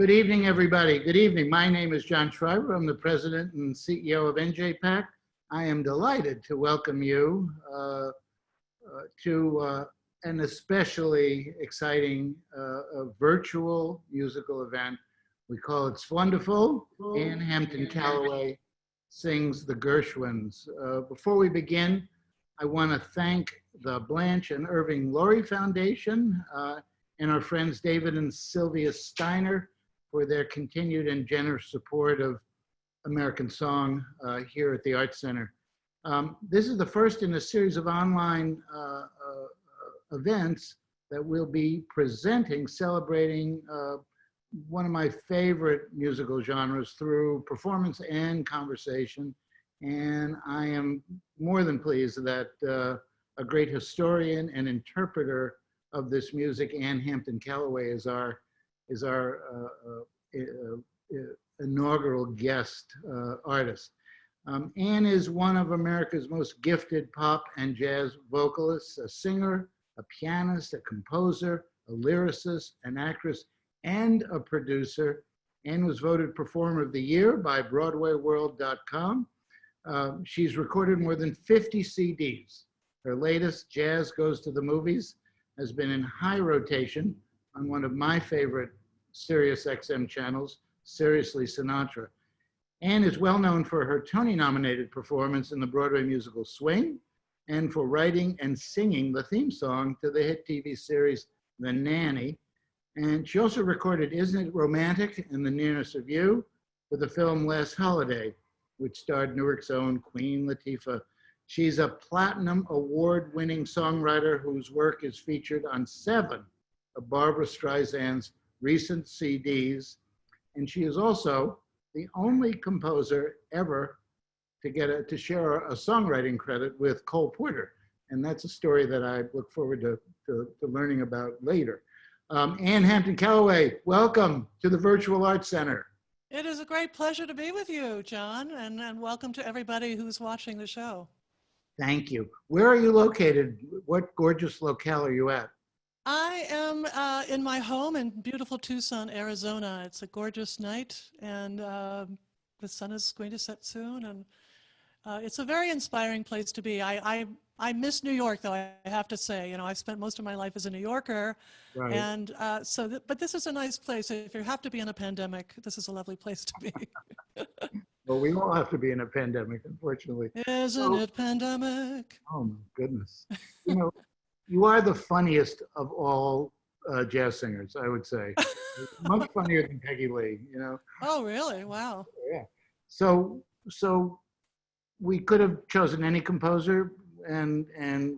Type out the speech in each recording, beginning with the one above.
Good evening, everybody. Good evening. My name is John Schreiber. I'm the president and CEO of NJPAC. I am delighted to welcome you to an especially exciting virtual musical event. We call it Wonderful, and Hampton Callaway sings the Gershwins. Before we begin, I want to thank the Blanche and Irving Laurie Foundation and our friends David and Sylvia Steiner for their continued and generous support of American Song here at the Arts Center. This is the first in a series of online events that we'll be presenting, celebrating one of my favorite musical genres through performance and conversation. And I am more than pleased that a great historian and interpreter of this music, Anne Hampton Callaway, is our inaugural guest artist. Anne is one of America's most gifted pop and jazz vocalists, a singer, a pianist, a composer, a lyricist, an actress, and a producer. Anne was voted Performer of the Year by BroadwayWorld.com. She's recorded more than 50 CDs. Her latest, Jazz Goes to the Movies, has been in high rotation on one of my favorite Sirius XM channels, Seriously Sinatra. Anne is well known for her Tony-nominated performance in the Broadway musical Swing and for writing and singing the theme song to the hit TV series The Nanny. And she also recorded Isn't It Romantic and The Nearness of You for the film Last Holiday, which starred Newark's own Queen Latifah. She's a Platinum Award-winning songwriter whose work is featured on 7 of Barbra Streisand's recent CDs. And she is also the only composer ever to share a songwriting credit with Cole Porter. And that's a story that I look forward to learning about later. Anne Hampton Callaway, welcome to the Virtual Arts Center. It is a great pleasure to be with you, John, and welcome to everybody who's watching the show. Thank you. Where are you located? What gorgeous locale are you at? I am in my home in beautiful Tucson, Arizona. It's a gorgeous night, and the sun is going to set soon, and it's a very inspiring place to be. I miss New York, though, I have to say. You know, I spent most of my life as a New Yorker, right. And but this is a nice place. If you have to be in a pandemic, this is a lovely place to be. Well, we all have to be in a pandemic, unfortunately. Isn't it pandemic? Oh, my goodness. You know, you are the funniest of all jazz singers, I would say. Much funnier than Peggy Lee, you know. Oh, really? Wow. Yeah. So we could have chosen any composer, and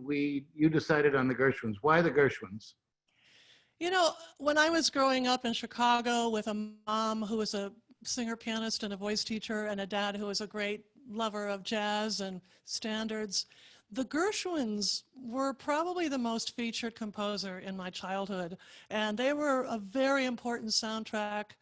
you decided on the Gershwins. Why the Gershwins? You know, when I was growing up in Chicago with a mom who was a singer, pianist, and a voice teacher, and a dad who was a great lover of jazz and standards, the Gershwins were probably the most featured composer in my childhood, and they were a very important soundtrack.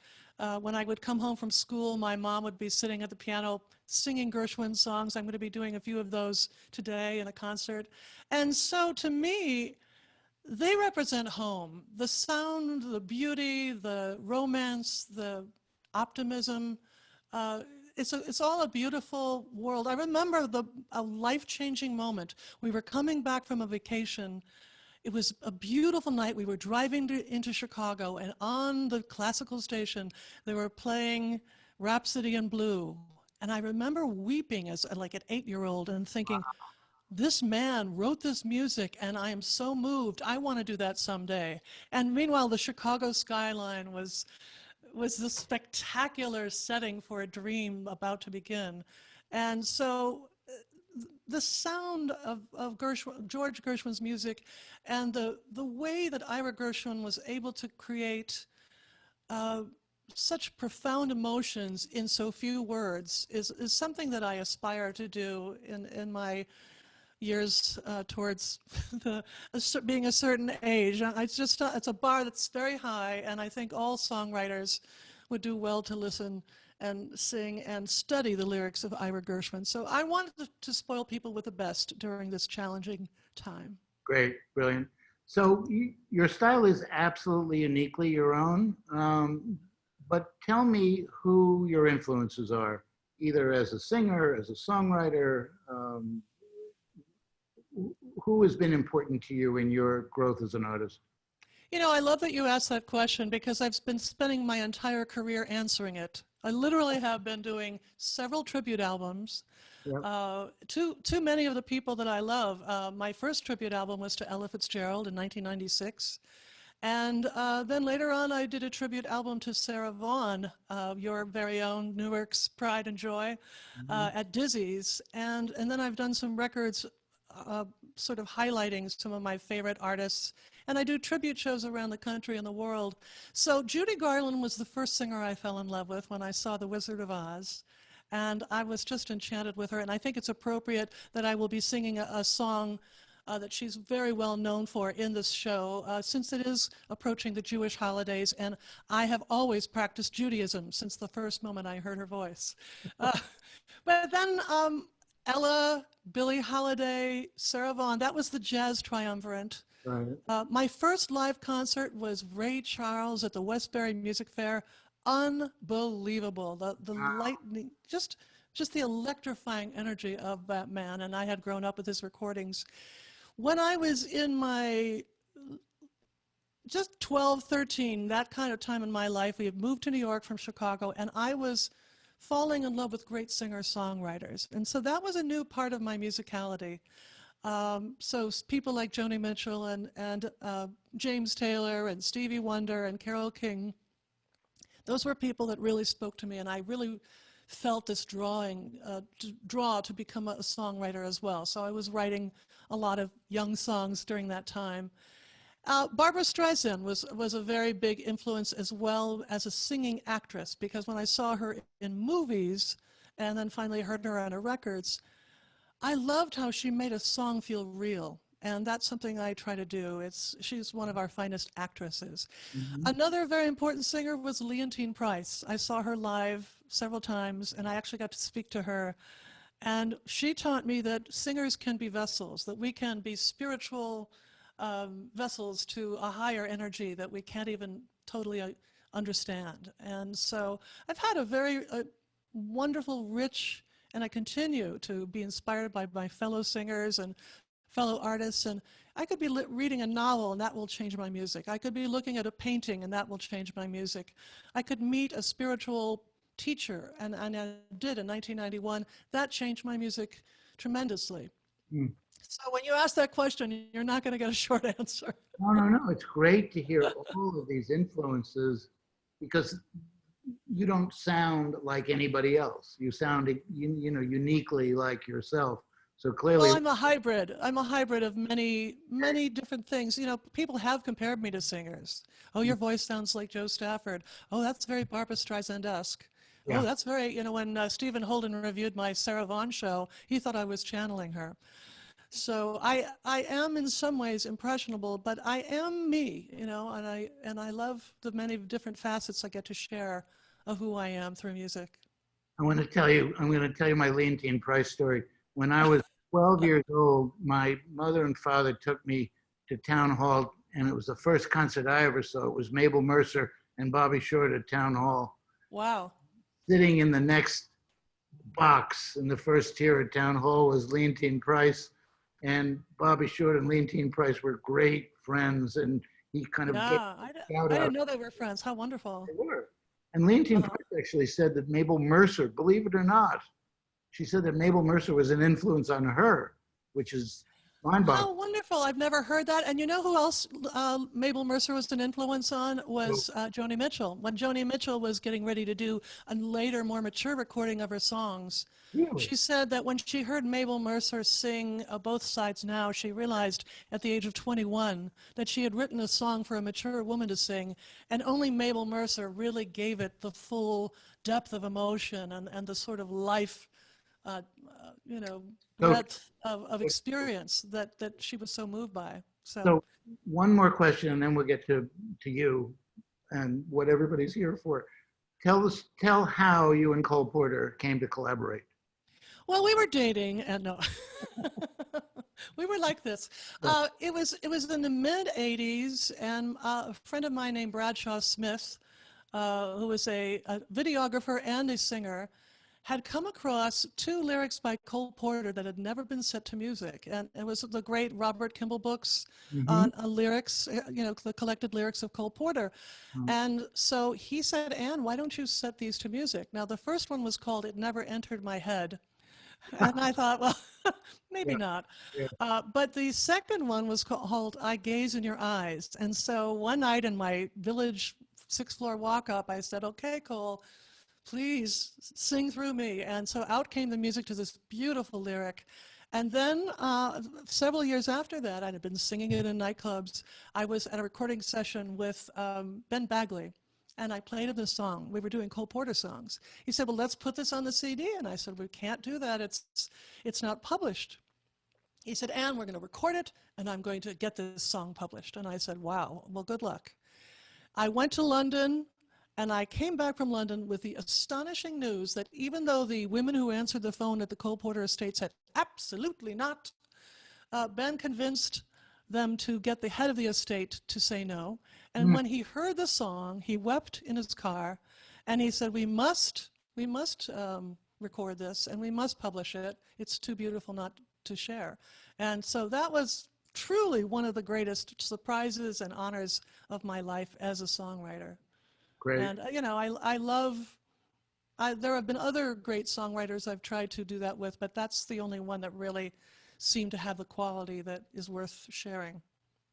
When I would come home from school, my mom would be sitting at the piano singing Gershwin songs. I'm going to be doing a few of those today in a concert. And so to me, they represent home. The sound, the beauty, the romance, the optimism. It's all a beautiful world. I remember a life-changing moment. We were coming back from a vacation. It was a beautiful night. We were driving into Chicago, and on the classical station, they were playing Rhapsody in Blue. And I remember weeping as like an 8-year-old and thinking, this man wrote this music, and I am so moved. I want to do that someday. And meanwhile, the Chicago skyline was this spectacular setting for a dream about to begin. And so the sound of George Gershwin's music and the way that Ira Gershwin was able to create such profound emotions in so few words is something that I aspire to do in my years towards being a certain age. It's a bar that's very high, and I think all songwriters would do well to listen and sing and study the lyrics of Ira Gershwin. So I wanted to spoil people with the best during this challenging time. Great, brilliant. So your style is absolutely uniquely your own, But tell me who your influences are, either as a singer, as a songwriter. Who has been important to you in your growth as an artist? You know, I love that you asked that question because I've been spending my entire career answering it. I literally have been doing several tribute albums to many of the people that I love. My first tribute album was to Ella Fitzgerald in 1996. And then later on, I did a tribute album to Sarah Vaughan, your very own Newark's Pride and Joy, at Dizzy's. And then I've done some records sort of highlighting some of my favorite artists. And I do tribute shows around the country and the world. So Judy Garland was the first singer I fell in love with when I saw The Wizard of Oz. And I was just enchanted with her. And I think it's appropriate that I will be singing a song that she's very well known for in this show, since it is approaching the Jewish holidays. And I have always practiced Judaism since the first moment I heard her voice. But then Ella, Billie Holiday, Sarah Vaughan, that was the jazz triumvirate. Right. My first live concert was Ray Charles at the Westbury Music Fair. Unbelievable. The lightning, just the electrifying energy of that man. And I had grown up with his recordings. When I was in my just 12, 13, that kind of time in my life, we had moved to New York from Chicago, and I was falling in love with great singer-songwriters. And so that was a new part of my musicality. So people like Joni Mitchell and James Taylor and Stevie Wonder and Carole King, those were people that really spoke to me, and I really felt this draw to become a songwriter as well. So I was writing a lot of young songs during that time. Barbra Streisand was a very big influence as well as a singing actress, because when I saw her in movies and then finally heard her on her records, I loved how she made a song feel real. And that's something I try to do. She's one of our finest actresses. Mm-hmm. Another very important singer was Leontine Price. I saw her live several times, and I actually got to speak to her. And she taught me that singers can be vessels, that we can be spiritual vessels to a higher energy that we can't even totally understand. And so I've had a very wonderful, rich, and I continue to be inspired by my fellow singers and fellow artists. And I could be reading a novel and that will change my music. I could be looking at a painting and that will change my music. I could meet a spiritual teacher, and I did in 1991. That changed my music tremendously. Mm. So when you ask that question, you're not going to get a short answer. No. It's great to hear all of these influences, because you don't sound like anybody else. You sound, uniquely like yourself. So clearly, well, I'm a hybrid. I'm a hybrid of many different things. You know, people have compared me to singers. Oh, your voice sounds like Joe Stafford. Oh, that's very Barbra Streisand-esque. Yeah. Oh, that's very, when Stephen Holden reviewed my Sarah Vaughan show, he thought I was channeling her. So I am in some ways impressionable, but I am me, and I love the many different facets I get to share of who I am through music. I'm going to tell you my Leontine Price story. When I was 12 years old, my mother and father took me to Town Hall, and it was the first concert I ever saw. It was Mabel Mercer and Bobby Short at Town Hall. Wow. Sitting in the next box in the first tier at Town Hall was Leontine Price, and Bobby Short and Leontine Price were great friends, and he kind of I didn't know they were friends. How wonderful. They were. And Leontine Price actually said that Mabel Mercer, believe it or not, she said that Mabel Mercer was an influence on her, which is mind-boggling. Oh, wonderful. I've never heard that. And you know who else Mabel Mercer was an influence on was Joni Mitchell. When Joni Mitchell was getting ready to do a later, more mature recording of her songs, really? She said that when she heard Mabel Mercer sing Both Sides Now, she realized at the age of 21 that she had written a song for a mature woman to sing, and only Mabel Mercer really gave it the full depth of emotion and the sort of life breadth of experience that she was so moved by. So one more question, and then we'll get to you and what everybody's here for. Tell how you and Cole Porter came to collaborate. Well, we were dating, and no, we were like this. It was in the mid '80s, and a friend of mine named Bradshaw Smith who was a videographer and a singer, had come across 2 lyrics by Cole Porter that had never been set to music. And it was the great Robert Kimball books on lyrics, the collected lyrics of Cole Porter. And so he said, Anne, why don't you set these to music? Now, the first one was called It Never Entered My Head. And I thought, well, maybe not. But the second one was called I Gaze in Your Eyes. And so one night in my village 6th floor walk up, I said, okay, Cole, please sing through me. And so out came the music to this beautiful lyric. And then several years after that, I had been singing it in nightclubs. I was at a recording session with Ben Bagley, and I played him this song. We were doing Cole Porter songs. He said, well, let's put this on the CD. And I said, we can't do that. It's not published. He said, Anne, we're going to record it, and I'm going to get this song published. And I said, wow, well, good luck. I went to London, and I came back from London with the astonishing news that even though the women who answered the phone at the Cole Porter estate said, absolutely not, Ben convinced them to get the head of the estate to say no. And when he heard the song, he wept in his car, and he said, we must record this, and we must publish it. It's too beautiful not to share. And so that was truly one of the greatest surprises and honors of my life as a songwriter. Great. And, I love, there have been other great songwriters I've tried to do that with, but that's the only one that really seemed to have the quality that is worth sharing.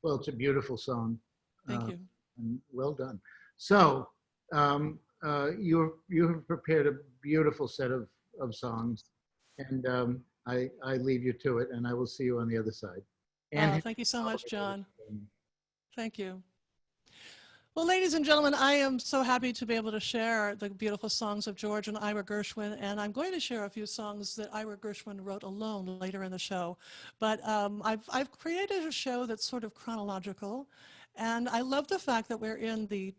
Well, it's a beautiful song. Thank you. And well done. So you have prepared a beautiful set of songs, and I leave you to it, and I will see you on the other side. And thank you so much, John. Thank you. Well, ladies and gentlemen, I am so happy to be able to share the beautiful songs of George and Ira Gershwin, and I'm going to share a few songs that Ira Gershwin wrote alone later in the show. But I've created a show that's sort of chronological, and I love the fact that we're in the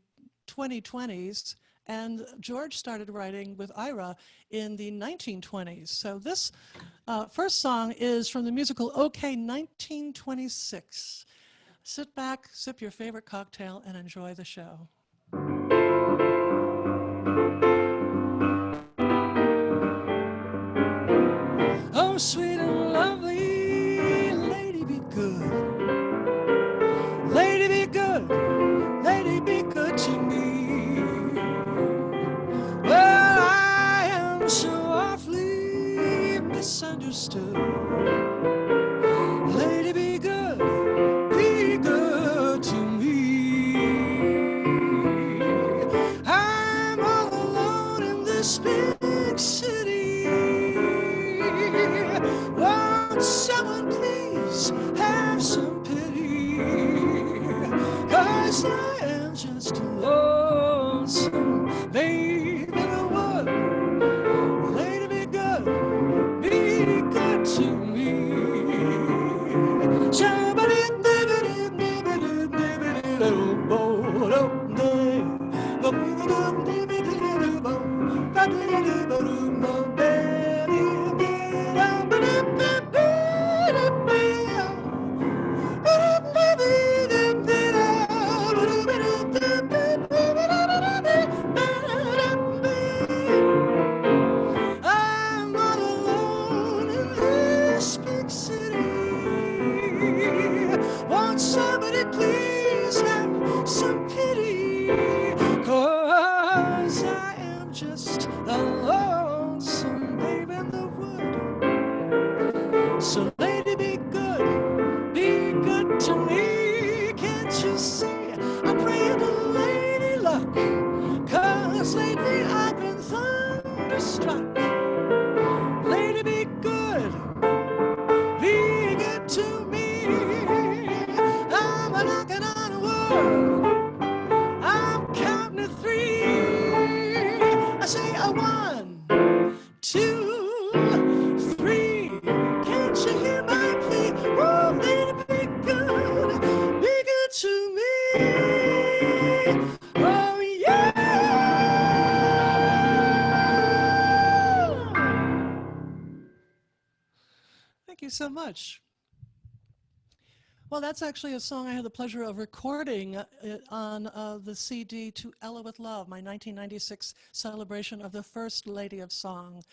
2020s, and George started writing with Ira in the 1920s. So this first song is from the musical OK 1926. Sit back, sip your favorite cocktail, and enjoy the show. Oh, sweet and lovely, lady be good. Lady be good, lady be good to me. Well, I am so awfully misunderstood. Lady be good to me. I'm all alone in this big city. Won't someone please have some pity? 'Cause I am just a lonesome babe in the wood. Lady be good to me. Somebody I'm all alone in this big city. Won't somebody please have some pity? 'Cause I am just a lonesome babe in the wood. So lady be good to me. Can't you see? I'm praying to Lady Luck, 'cause lately I've been thunderstruck. Lady be good to me. I'm knocking on wood. I'm counting to 3. I say a 1, 2, 3. Can't you hear my plea? Oh, lady, be good to me. Oh, yeah. Thank you so much. Well, that's actually a song I had the pleasure of recording on the CD To Ella with Love, my 1996 celebration of the First Lady of Song.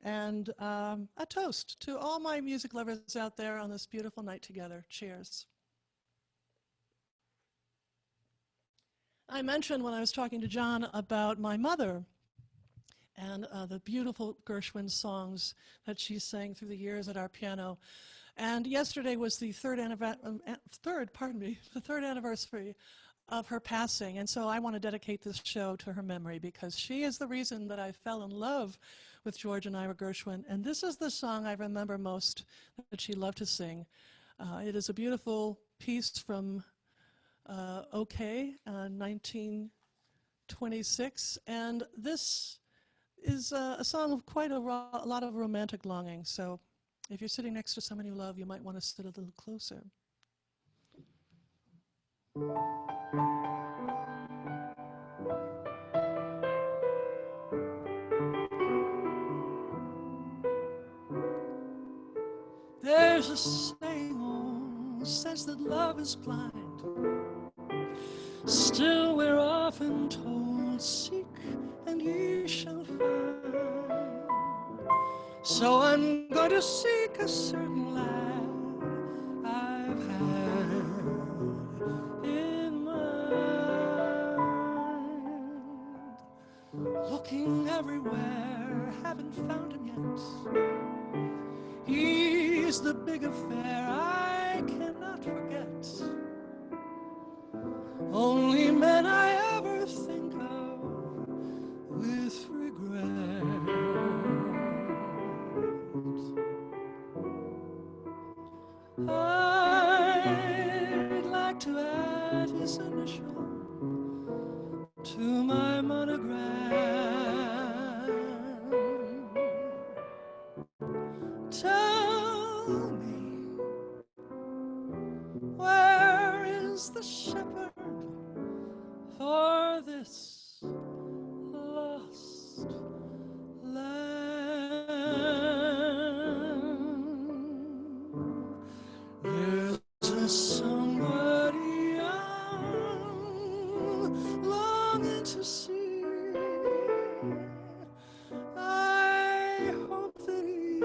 And a toast to all my music lovers out there on this beautiful night together. Cheers. I mentioned when I was talking to John about my mother and the beautiful Gershwin songs that she sang through the years at our piano. And yesterday was the third anniversary of her passing. And so I want to dedicate this show to her memory because she is the reason that I fell in love with George and Ira Gershwin. And this is the song I remember most that she loved to sing. It is a beautiful piece from OK, 1926. And this is a song of quite a lot of romantic longing. So if you're sitting next to someone you love, you might want to sit a little closer. There's a saying says that love is blind. Still we're often told, seek and ye shall find. So I'm going to seek a certain lad I've had in mind. Looking everywhere, haven't found him yet. He's the big affair I cannot forget. Only men I ever think of with regret. I'd like to add his initial to my monogram. Tell me, where is the shepherd for this lost land? There's somebody I'm longing to see. I hope that he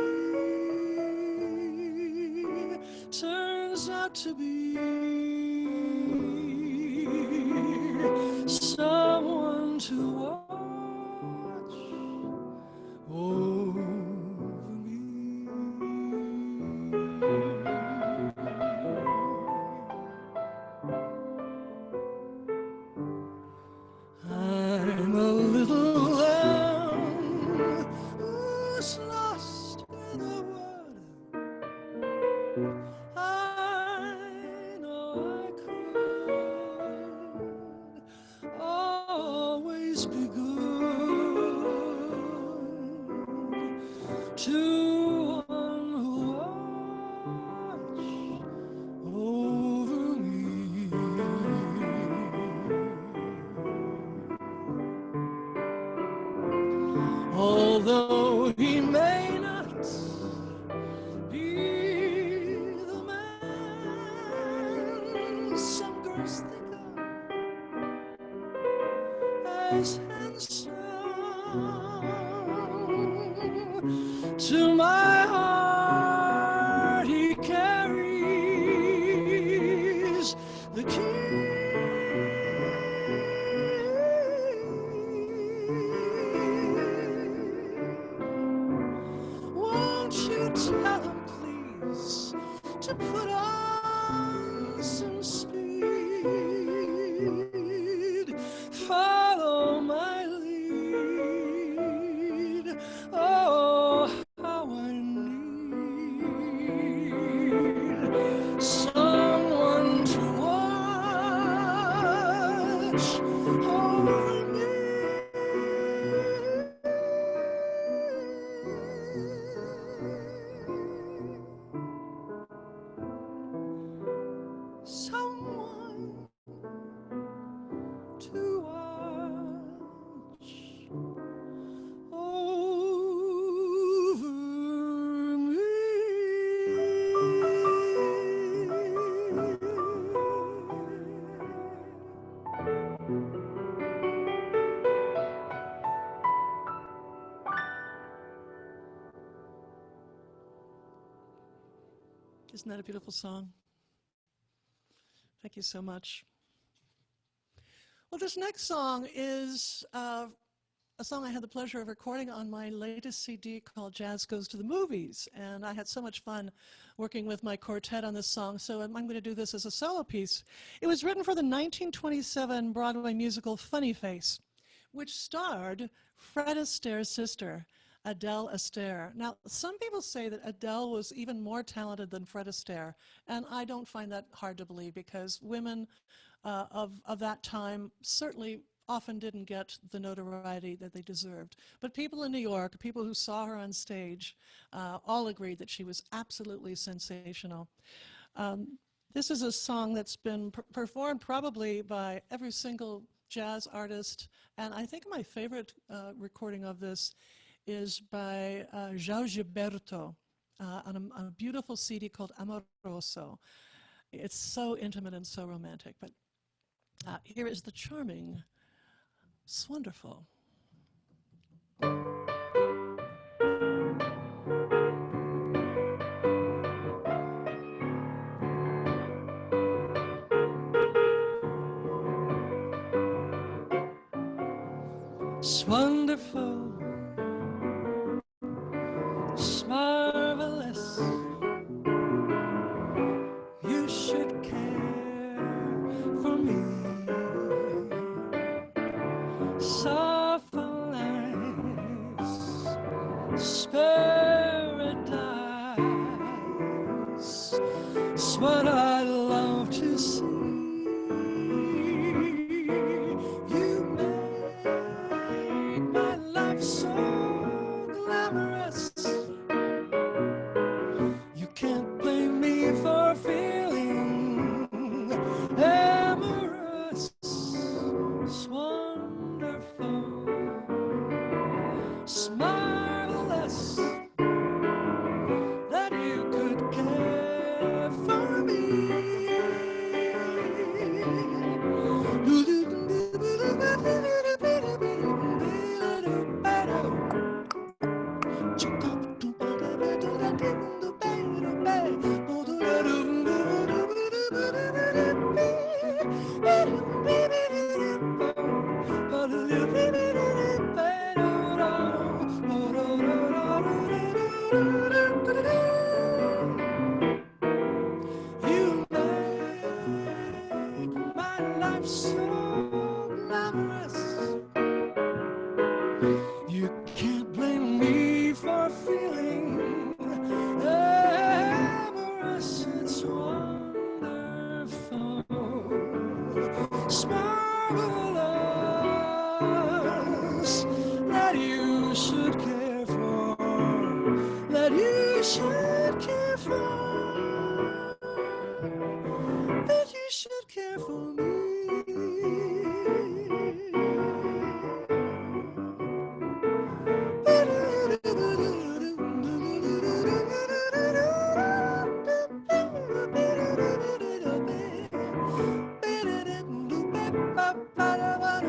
turns out to be someone to watch over me. I'm a little lamb who's lost in the wood. I know I could always be good to one who watched over me. Although he may not be the man some girls think of as handsome, to my heart he carries the key. Won't you tell him, please, to put on some speed? Follow my lead. Oh, how I Isn't that a beautiful song? Thank you so much. Well, this next song is a song I had the pleasure of recording on my latest CD called Jazz Goes to the Movies. And I had so much fun working with my quartet on this song, so I'm going to do this as a solo piece. It was written for the 1927 Broadway musical Funny Face, which starred Fred Astaire's sister, Adele Astaire. Now, some people say that Adele was even more talented than Fred Astaire, and I don't find that hard to believe because women of that time certainly often didn't get the notoriety that they deserved. But people in New York, people who saw her on stage, all agreed that she was absolutely sensational. This is a song that's been performed probably by every single jazz artist, and I think my favorite recording of this is by João Gilberto on a beautiful CD called Amoroso. It's so intimate and so romantic, but here is the charming Swonderful. Swonderful, marvelous, you should care for me. Soft nights, paradise, it's what I love to see. You make my life so glamorous. You can't blame me for feeling amorous. It's wonderful, it's marvelous that you could care for me. You make my life so glamorous. You can't blame me for feeling amorous. It's wonderful, it's marvelous that you should care for, that you should care for, that you should care for me.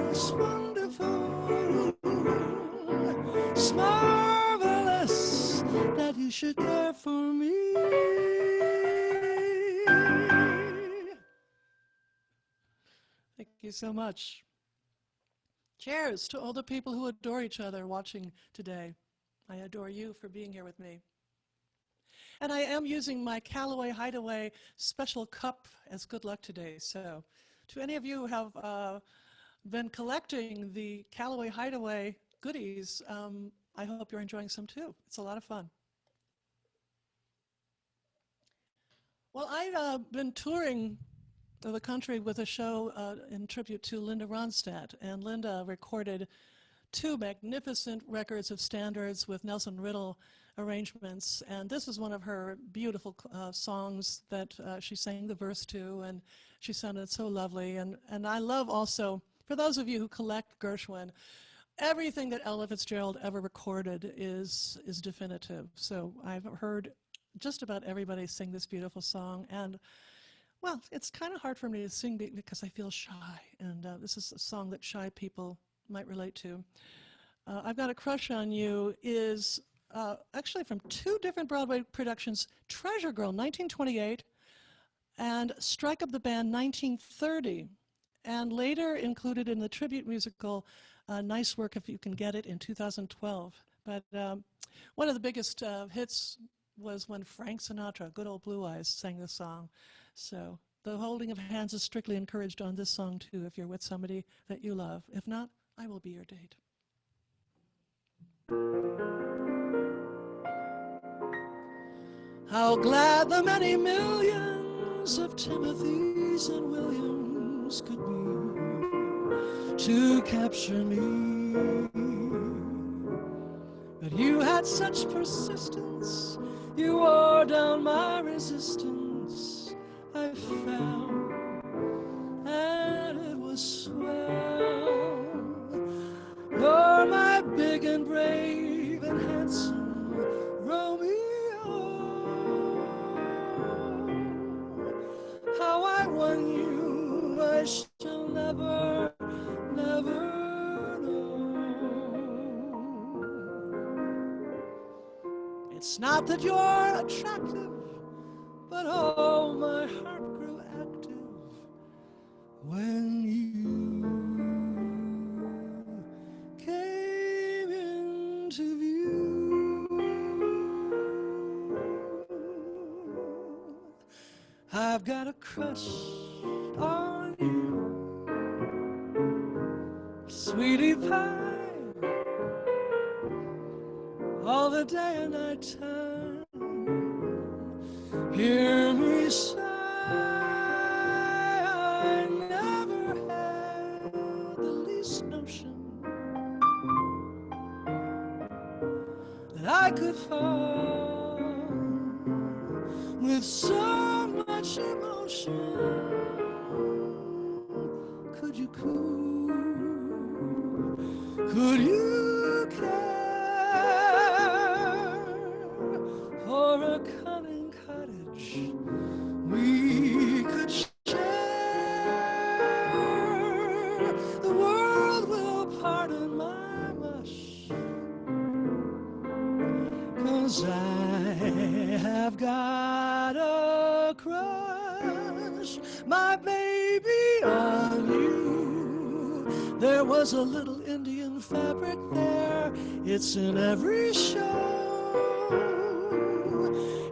It's wonderful, it's marvelous that you should care for me. Thank you so much. Cheers to all the people who adore each other watching today. I adore you for being here with me. And I am using my Callaway Hideaway special cup as good luck today. So to any of you who have been collecting the Callaway Hideaway goodies, I hope you're enjoying some too. It's a lot of fun. Well, I've been touring the country with a show in tribute to Linda Ronstadt, and Linda recorded 2 magnificent records of standards with Nelson Riddle arrangements, and this is one of her beautiful songs that she sang the verse to, and she sounded so lovely. And I love also, for those of you who collect Gershwin, everything that Ella Fitzgerald ever recorded is definitive. So I've heard just about everybody sing this beautiful song, and well, it's kind of hard for me to sing because I feel shy, and this is a song that shy people might relate to. I've Got a Crush on You is actually from two different Broadway productions, Treasure Girl, 1928, and Strike Up the Band, 1930, and later included in the tribute musical, Nice Work If You Can Get It, in 2012. But one of the biggest hits was when Frank Sinatra, good old Blue Eyes, sang this song. So the holding of hands is strictly encouraged on this song too, if you're with somebody that you love. If not, I will be your date. How glad the many millions of Timothys and Williams could be to capture me. But you had such persistence, you wore down my resistance. I fell, and it was swell. You're my big and brave and handsome Romeo. How I won you, I shall never, never know. It's not that you're attractive, but oh, my heart grew active when you came into view. I've got a crush on you, sweetie pie, all the day and night time. Hear me sigh, I never had the least notion that I could fall with so much emotion. Could you cool? Could you care for a cunning cottage we could share? The world will pardon my mush, 'cause I have got a crush, my baby, on you. There was a little Indian fabric there, it's in every show.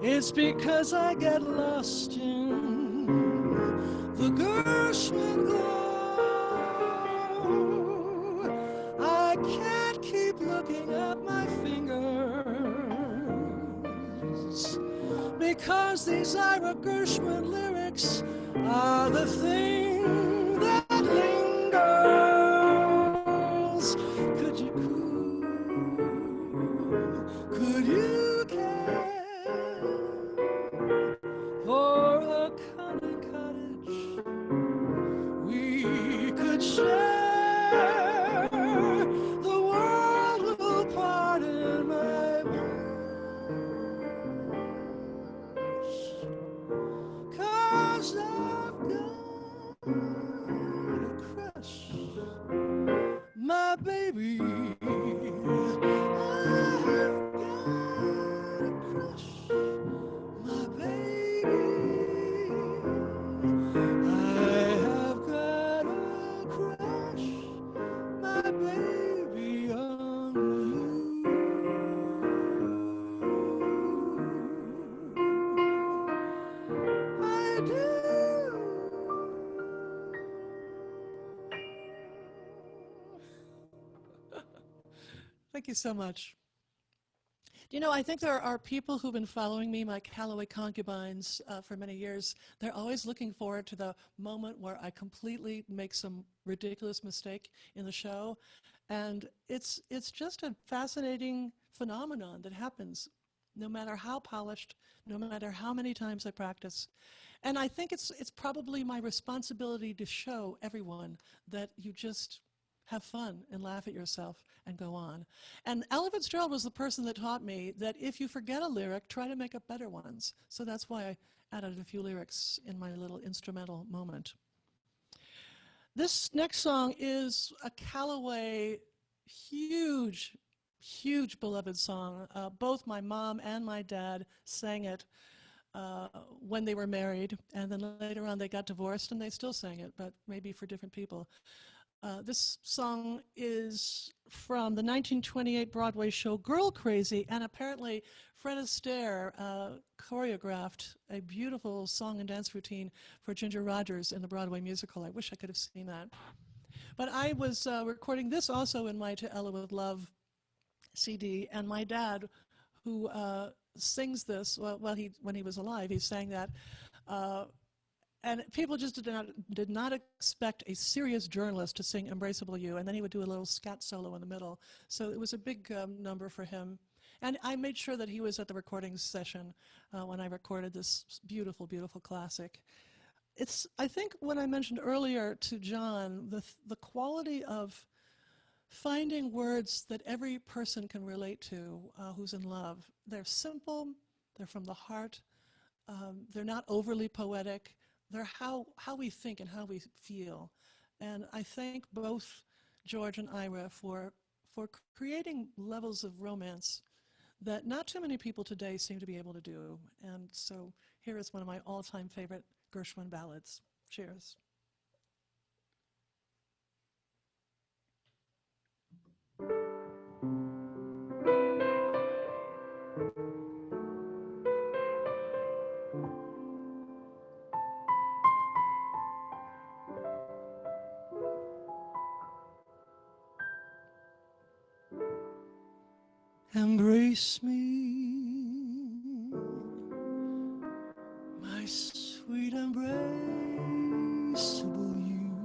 It's because I get lost in the Gershwin glow. I can't keep looking at my fingers, because these Ira Gershwin lyrics are the thing that lingers. Could you cool? Could you care for a cunning cottage we could share? The world will pardon my wish, 'cause I've got a crush, my baby. Thank you so much. You know, I think there are people who've been following me, my Callaway concubines, for many years. They're always looking forward to the moment where I completely make some ridiculous mistake in the show. And it's just a fascinating phenomenon that happens no matter how polished, no matter how many times I practice. And I think it's probably my responsibility to show everyone that you just have fun and laugh at yourself and go on. And Ella Fitzgerald was the person that taught me that if you forget a lyric, try to make up better ones. So that's why I added a few lyrics in my little instrumental moment. This next song is a Callaway huge huge beloved song. Both my mom and my dad sang it when they were married, and then later on they got divorced and they still sang it, but maybe for different people. This song is from the 1928 Broadway show Girl Crazy, and apparently Fred Astaire choreographed a beautiful song and dance routine for Ginger Rogers in the Broadway musical. I wish I could have seen that. But I was recording this also in my To Ella with Love CD, and my dad, who sings this, when he was alive, he sang that. And people just did not expect a serious journalist to sing Embraceable You, and then he would do a little scat solo in the middle. So it was a big number for him. And I made sure that he was at the recording session when I recorded this beautiful, beautiful classic. It's, I think when I mentioned earlier to John, the quality of finding words that every person can relate to who's in love. They're simple, they're from the heart, they're not overly poetic. They're how we think and how we feel. And I thank both George and Ira for creating levels of romance that not too many people today seem to be able to do. And so here is one of my all-time favorite Gershwin ballads. Cheers. Embrace me, my sweet embraceable you.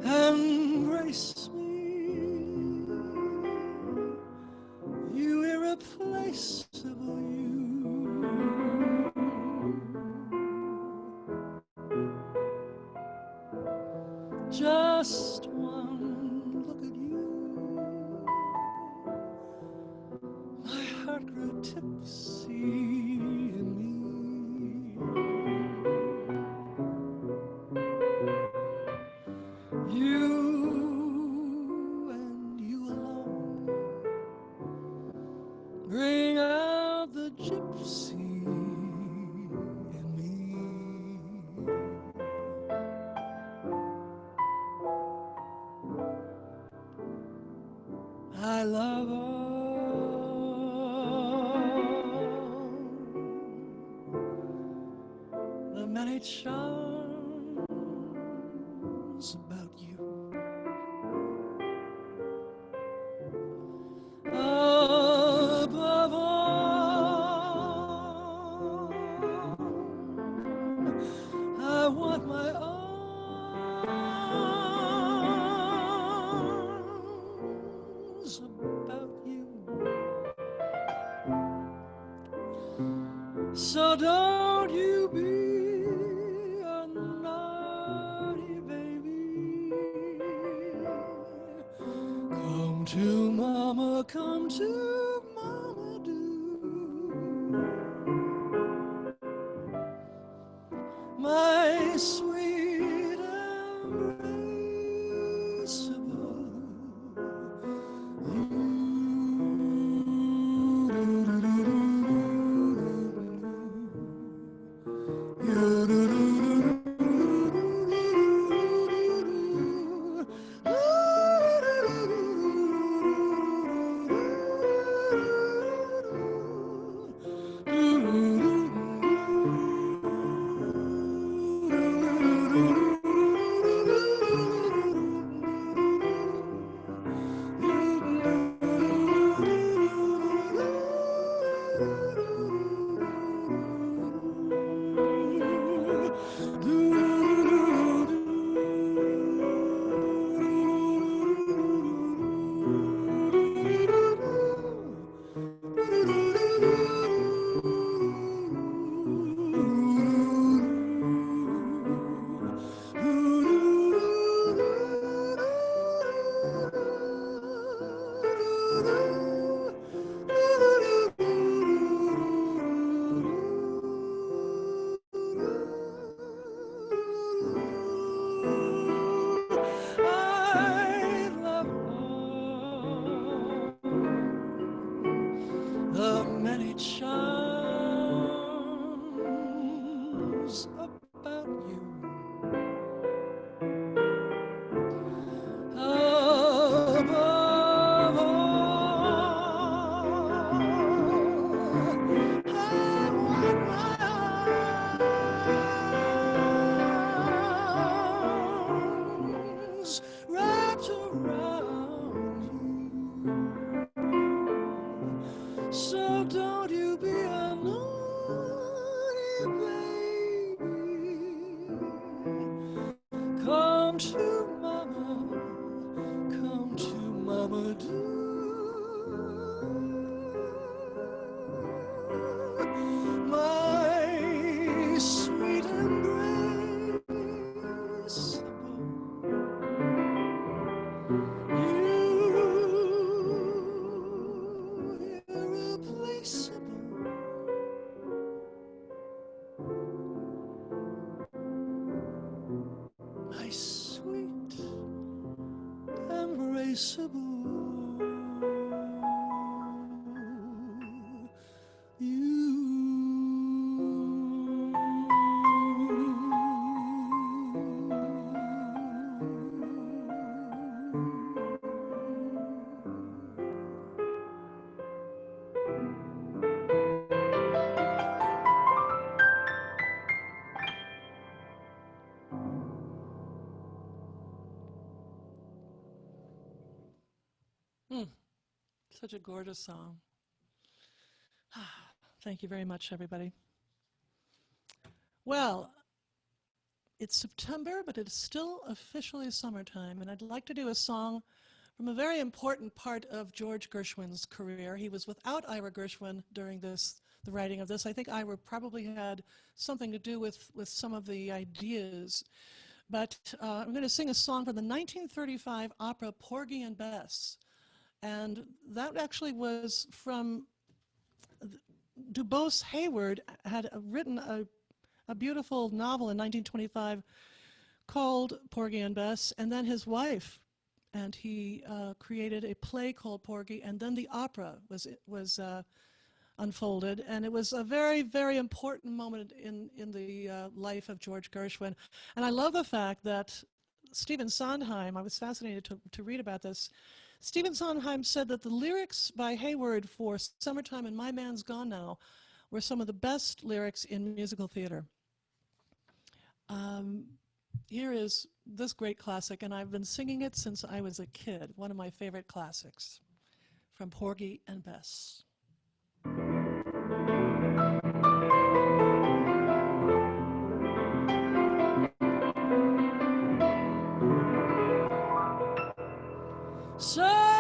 Embrace me, you irreplaceable you. Just one look at you, my heart grew tipsy in me. You and you alone bring out the gypsy in me. I love all the many charms about you. Above all, I want my arms about you. So don't you be a naughty baby. Come to mama, come to mama, do. My sweet embraceable you. around you. So don't you be a naughty baby. Come to mama, do. My sweet embrace, irreplaceable. My sweet embraceable. Such a gorgeous song. Thank you very much, everybody. Well, it's September, but it's still officially summertime, and I'd like to do a song from a very important part of George Gershwin's career. He was without Ira Gershwin during the writing of this. I think Ira probably had something to do with some of the ideas. But I'm going to sing a song from the 1935 opera Porgy and Bess. And that actually was from Dubose Hayward had written a beautiful novel in 1925 called Porgy and Bess, and then his wife, and he created a play called Porgy, and then the opera was unfolded, and it was a very, very important moment in the life of George Gershwin. And I love the fact that Stephen Sondheim, I was fascinated to read about this. Stephen Sondheim said that the lyrics by Hayward for Summertime and My Man's Gone Now were some of the best lyrics in musical theater. Here is this great classic, and I've been singing it since I was a kid, one of my favorite classics, from Porgy and Bess. Summertime,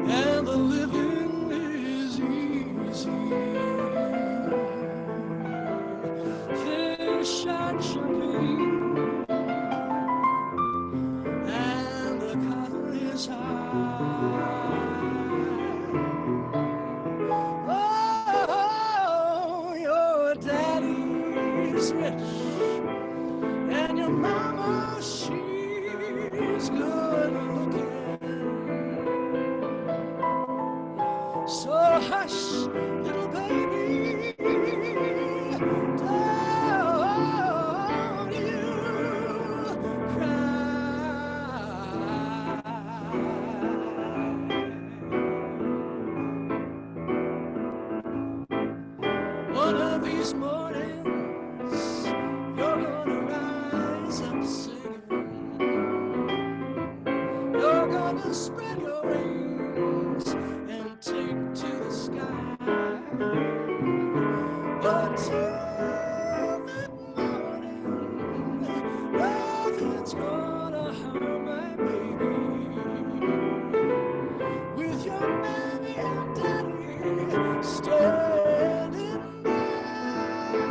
and the living is easy. Fish are jumping, and the cotton is high. Oh, your daddy's rich, and your mama, she's good looking. So hush, little baby, don't you cry. One of these mornings, you're gonna rise up singing. You're gonna spread your wings and take to the sky. But till that morning, nothing's gonna harm my baby. With your mommy and daddy standing by.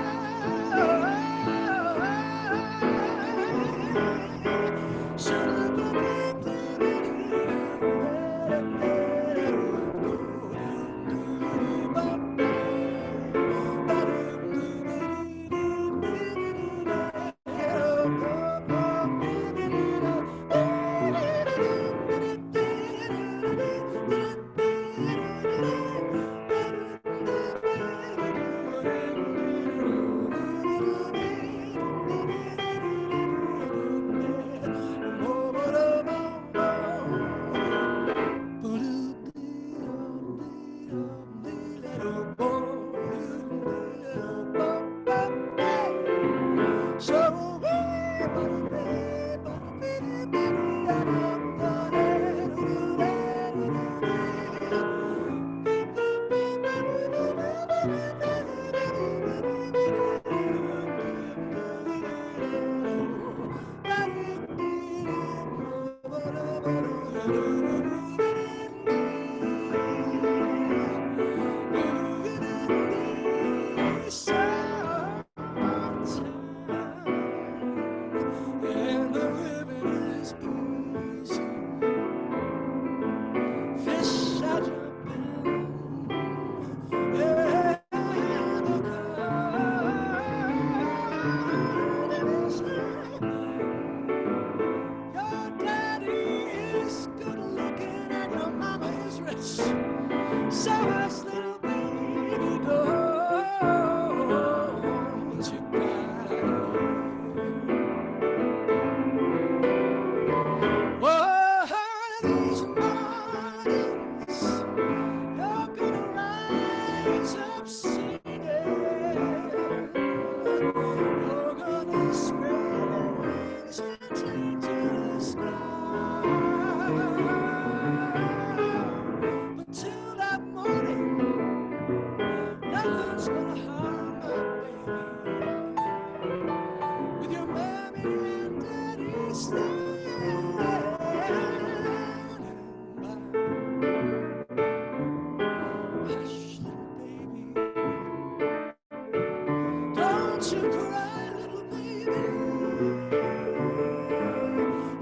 to cry, little baby.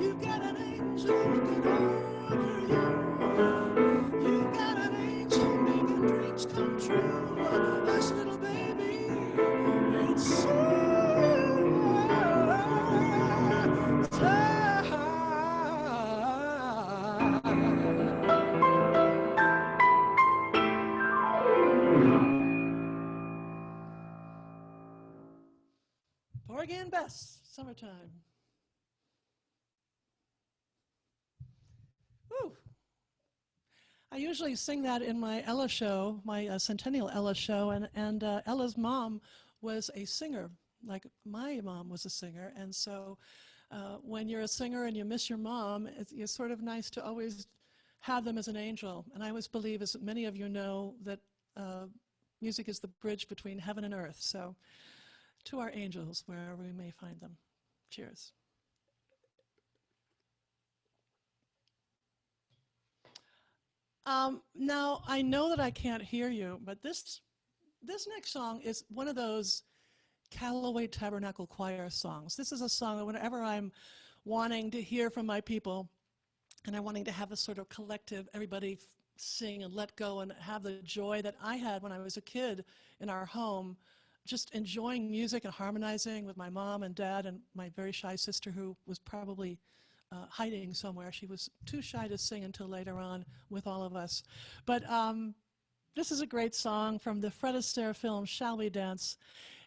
You've got an angel looking over you. You've got an angel making dreams come true. Hush, little baby, it's Porgy and Bess, Summertime. Woo. I usually sing that in my Ella show, my Centennial Ella show, and Ella's mom was a singer, like my mom was a singer, and so when you're a singer and you miss your mom, it's sort of nice to always have them as an angel. And I always believe, as many of you know, that music is the bridge between heaven and earth. So to our angels, wherever we may find them. Cheers. Now, I know that I can't hear you, but this next song is one of those Callaway Tabernacle Choir songs. This is a song that whenever I'm wanting to hear from my people and I'm wanting to have a sort of collective, everybody sing and let go and have the joy that I had when I was a kid in our home, just enjoying music and harmonizing with my mom and dad and my very shy sister who was probably hiding somewhere. She was too shy to sing until later on with all of us. But this is a great song from the Fred Astaire film, Shall We Dance?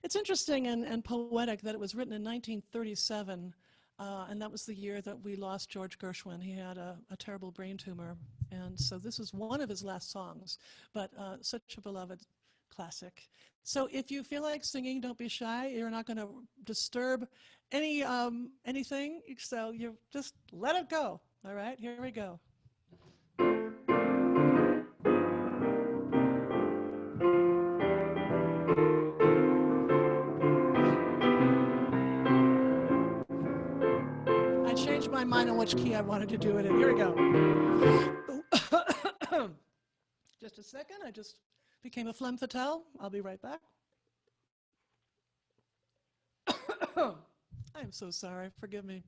It's interesting and poetic that it was written in 1937, and that was the year that we lost George Gershwin. He had a terrible brain tumor, and so this was one of his last songs, but such a beloved classic. So if you feel like singing, don't be shy. You're not going to disturb anything, so you just let it go. All right, here we go. I changed my mind on which key I wanted to do it in. Here we go. Just a second, I just became a phlegm fatale. I'll be right back. I'm so sorry, forgive me.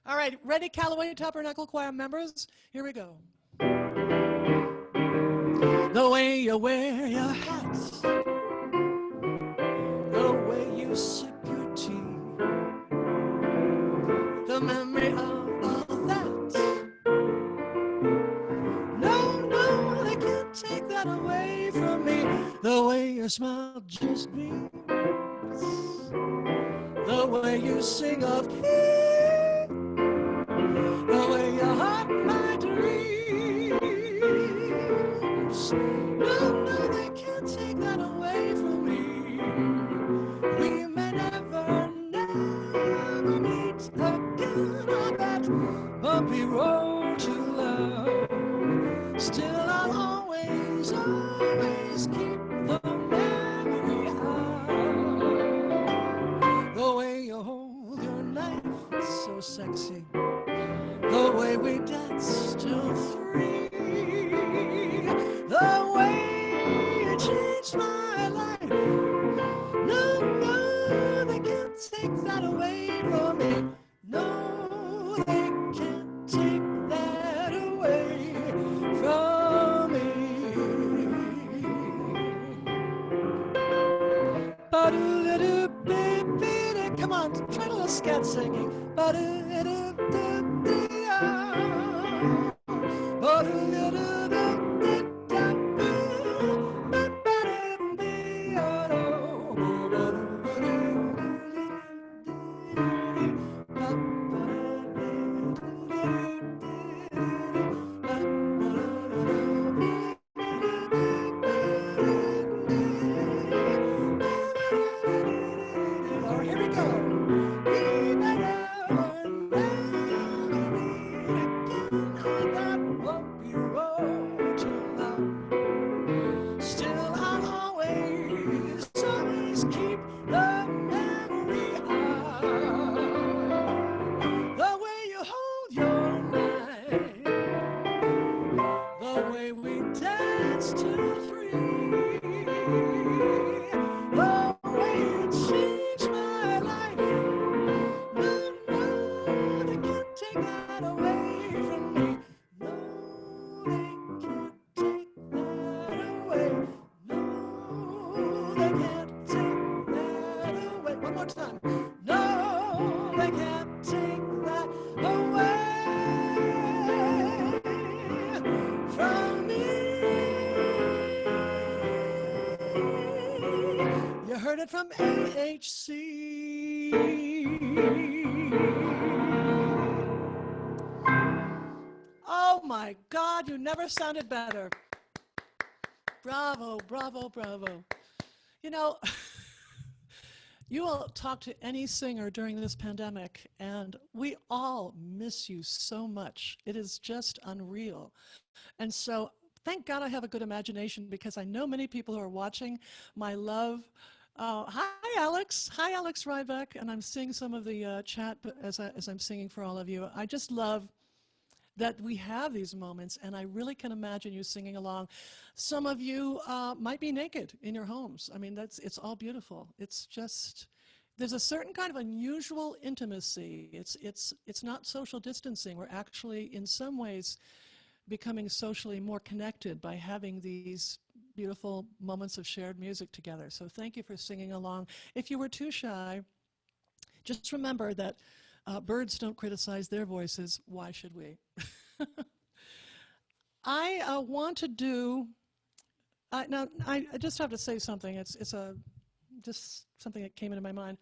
All right, ready, Callaway Tabernacle Choir members? Here we go. The way you wear your hats, the way you sip your tea, the memory of all that. No, they can't take that away from me. The way your smile just beams, the way you sing of peace, the way you haunt my dreams. No, they can't take that away from me. We may never meet again on that bumpy road to love. Still, I'll always keep the memory of the way you hold your knife, it's so sexy. The way we dance till 3, the way you changed my life. No, they can't take that away from me. No, they can't take that away from me. Ba-do-da-do-ba-ba-da. Come on, try a little scat singing. Here we go. time. No, they can't take that away from me. You heard it from AHC. Oh my God, you never sounded better. Bravo, bravo, bravo. You know, you will talk to any singer during this pandemic, and we all miss you so much. It is just unreal. And so thank God I have a good imagination, because I know many people who are watching. My love. Hi, Alex. Hi, Alex Ryback. And I'm seeing some of the chat as I'm singing for all of you. I just love that we have these moments, and I really can imagine you singing along. Some of you might be naked in your homes. I mean, it's all beautiful. It's just, there's a certain kind of unusual intimacy. It's not social distancing. We're actually, in some ways, becoming socially more connected by having these beautiful moments of shared music together. So thank you for singing along. If you were too shy, just remember that birds don't criticize their voices. Why should we? I want to do, now I just have to say something. It's just something that came into my mind.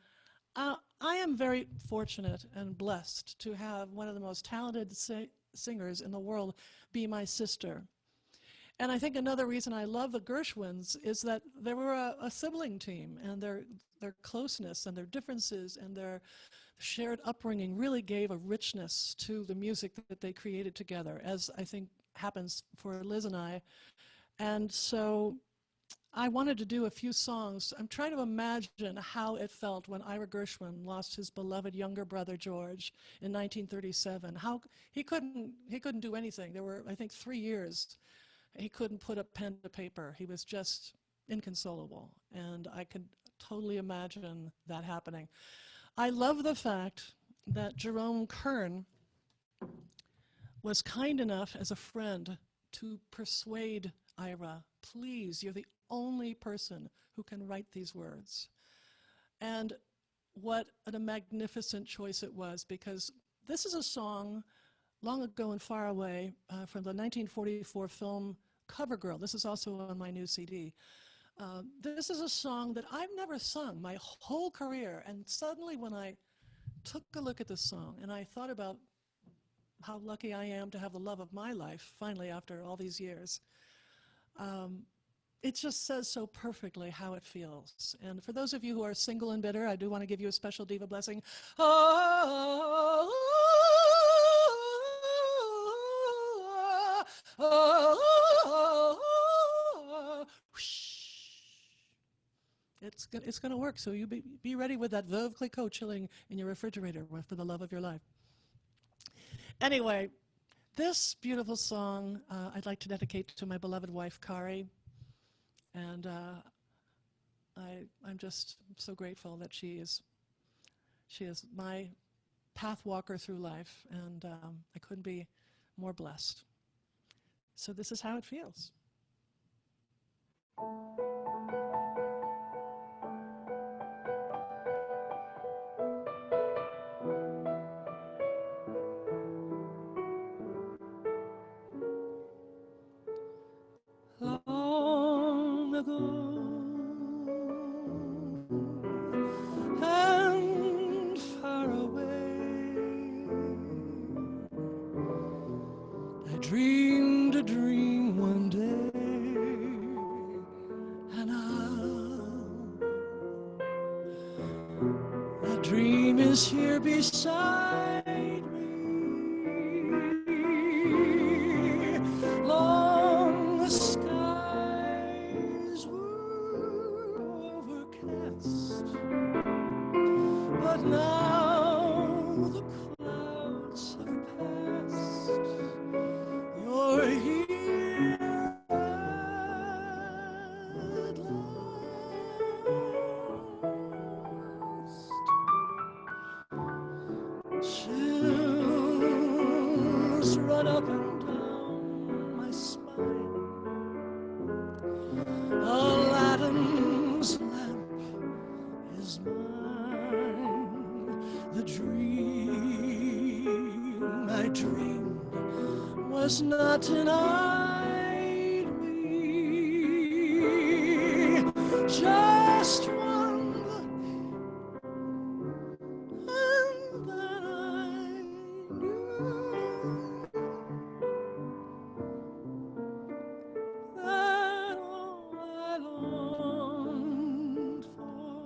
I am very fortunate and blessed to have one of the most talented singers in the world be my sister. And I think another reason I love the Gershwins is that they were a sibling team, and their closeness and their differences and their shared upbringing really gave a richness to the music that they created together, as I think happens for Liz and I. And so I wanted to do a few songs. I'm trying to imagine how it felt when Ira Gershwin lost his beloved younger brother George in 1937. How he couldn't do anything. There were, I think, 3 years he couldn't put a pen to paper. He was just inconsolable, and I could totally imagine that happening. I love the fact that Jerome Kern was kind enough as a friend to persuade Ira, please, you're the only person who can write these words. And what a magnificent choice it was, because this is a song long ago and far away from the 1944 film Covergirl. This is also on my new CD. This is a song that I've never sung my whole career, and suddenly when I took a look at this song and I thought about how lucky I am to have the love of my life finally after all these years, it just says so perfectly how it feels. And for those of you who are single and bitter, I do want to give you a special diva blessing. Oh, oh, oh, oh, oh. It's going to work, so you be ready with that Veuve Clicquot chilling in your refrigerator for the love of your life. Anyway, this beautiful song I'd like to dedicate to my beloved wife, Kari. And I'm just so grateful that she is my path walker through life, and I couldn't be more blessed. So this is how it feels. Long ago and far away, I dreamed a dream one day, and that dream is here beside me. Long the skies were overcast, but now the clouds have passed. You're here at last. Chills run up and down my spine. Aladdin's lamp is mine. dream I dreamed was not denied me. Just one look, and then I knew that all I longed for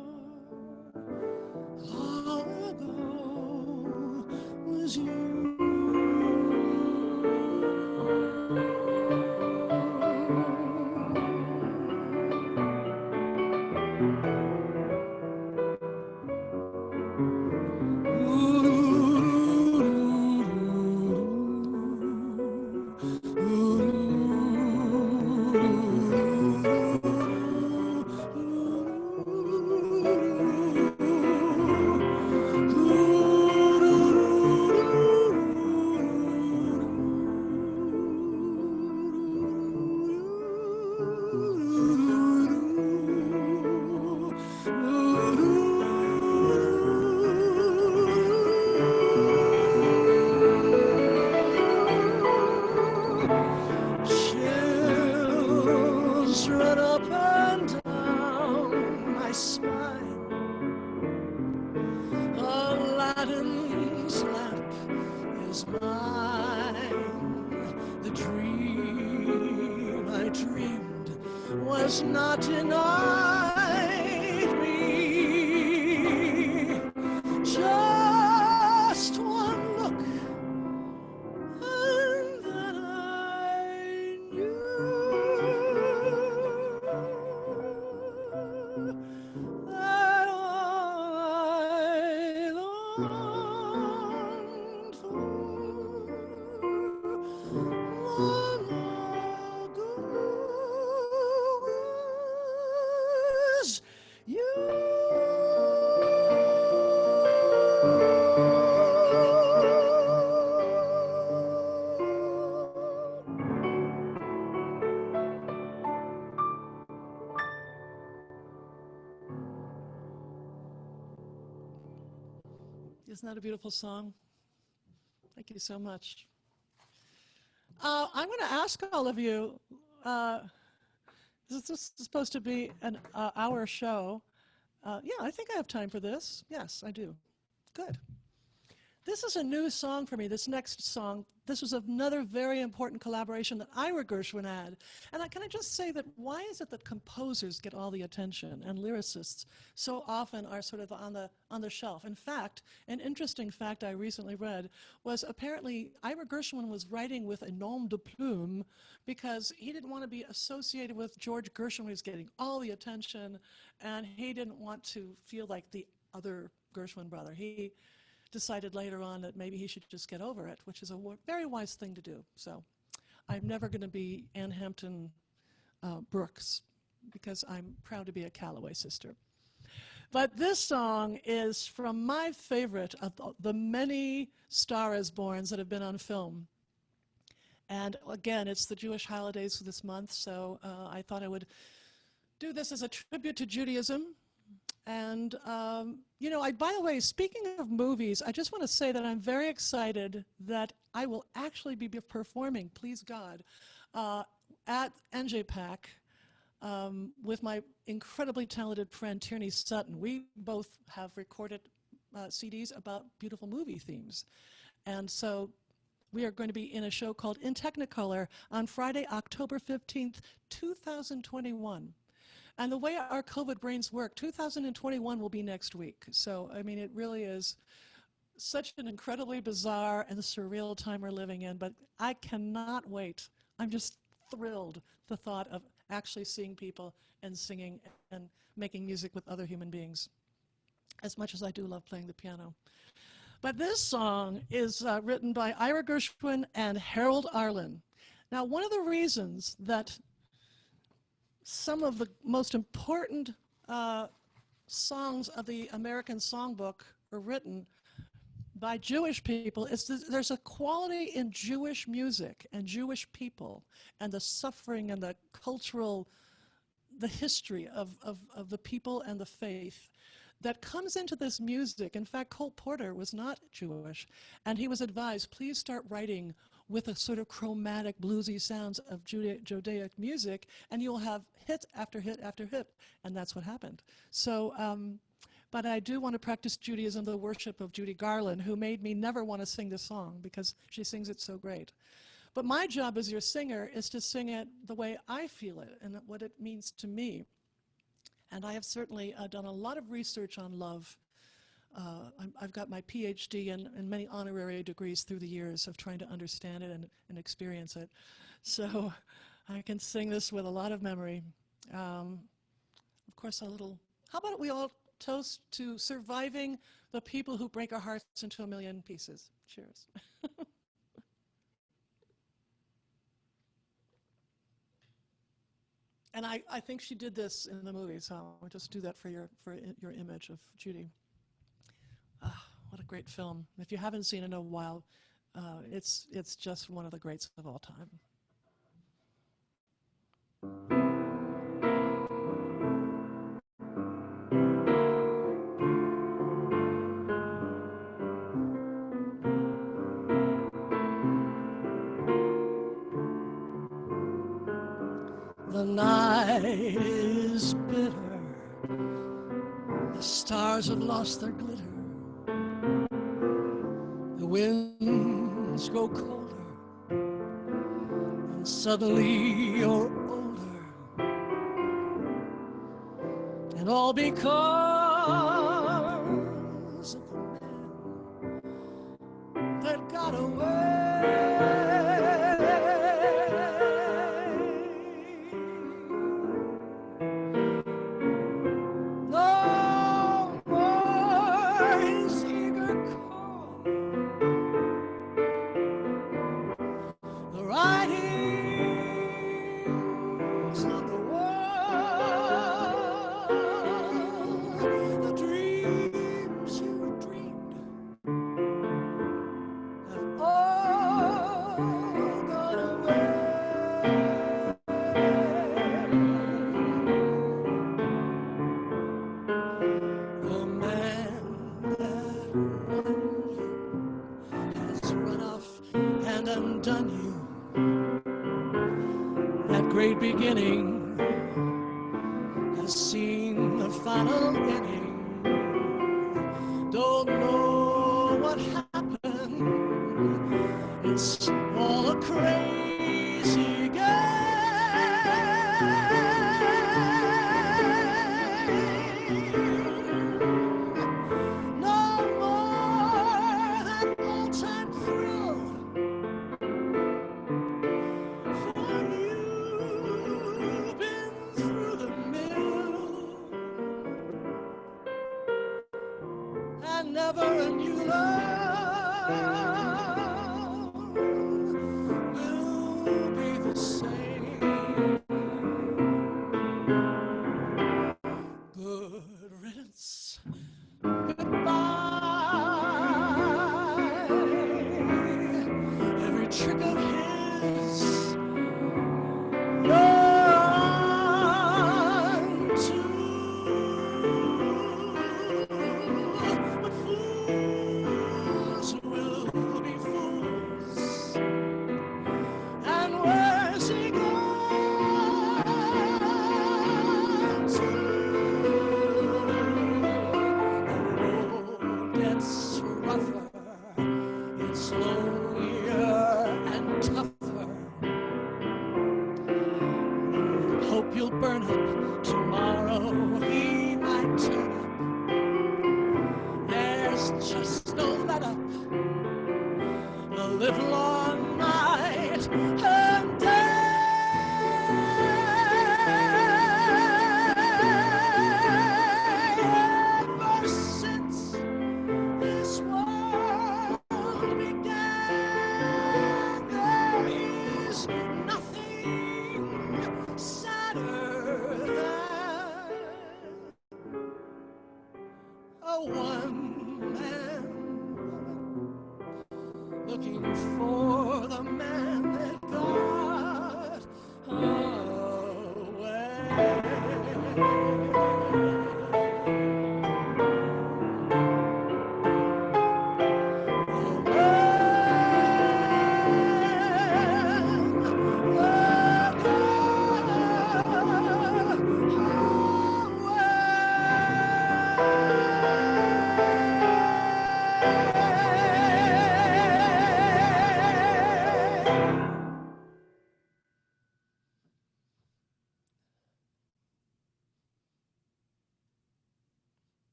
long ago was you. Chills run up and down my spine. Aladdin's lamp is mine. The dream I dreamed was not denied me. Just one look, and then I knew that all I longed for long ago was you. Isn't that a beautiful song? Thank you so much. I'm going to ask all of you, this is supposed to be an hour show. Yeah, I think I have time for this. Yes, I do. Good. This is a new song for me, this next song. This was another very important collaboration that Ira Gershwin had. And can I just say that why is it that composers get all the attention and lyricists so often are sort of on the shelf? In fact, an interesting fact I recently read was apparently Ira Gershwin was writing with a nom de plume because he didn't want to be associated with George Gershwin, who was getting all the attention, and he didn't want to feel like the other Gershwin brother. He decided later on that maybe he should just get over it, which is a very wise thing to do. So I'm never going to be Ann Hampton Brooks because I'm proud to be a Callaway sister. But this song is from my favorite of the many Star is Borns that have been on film. And again, it's the Jewish holidays this month, so I thought I would do this as a tribute to Judaism. And, you know, by the way, speaking of movies, I just want to say that I'm very excited that I will actually be performing, please God, at NJPAC with my incredibly talented friend Tierney Sutton. We both have recorded CDs about beautiful movie themes. And so we are going to be in a show called In Technicolor on Friday, October 15th, 2021. And the way our COVID brains work, 2021 will be next week. So, I mean, it really is such an incredibly bizarre and surreal time we're living in, but I cannot wait. I'm just thrilled the thought of actually seeing people and singing and making music with other human beings, as much as I do love playing the piano. But this song is written by Ira Gershwin and Harold Arlen. Now, one of the reasons that some of the most important songs of the American Songbook were written by Jewish people is there's a quality in Jewish music and Jewish people and the suffering and the cultural, the history of the people and the faith that comes into this music. In fact, Cole Porter was not Jewish, and he was advised, please start writing with a sort of chromatic, bluesy sounds of Judaic music, and you'll have hit after hit after hit, and that's what happened. So, but I do want to practice Judaism, the worship of Judy Garland, who made me never want to sing this song because she sings it so great. But my job as your singer is to sing it the way I feel it and what it means to me. And I have certainly done a lot of research on love. I've got my PhD and many honorary degrees through the years of trying to understand it and experience it. So I can sing this with a lot of memory. Of course, how about we all toast to surviving the people who break our hearts into a million pieces. Cheers. And I think she did this in the movie, so I'll just do that for your image of Judy. What a great film. If you haven't seen it in a while, it's just one of the greats of all time. The night is bitter, the stars have lost their glitter, the winds grow colder, and suddenly you're older, and all because of the man that got away. Beginning has seen the final inning. Don't know what happened. It's all a crazy game. No more than all-time thrill. Never a new love will be the same. Good riddance, goodbye. Every trick of his,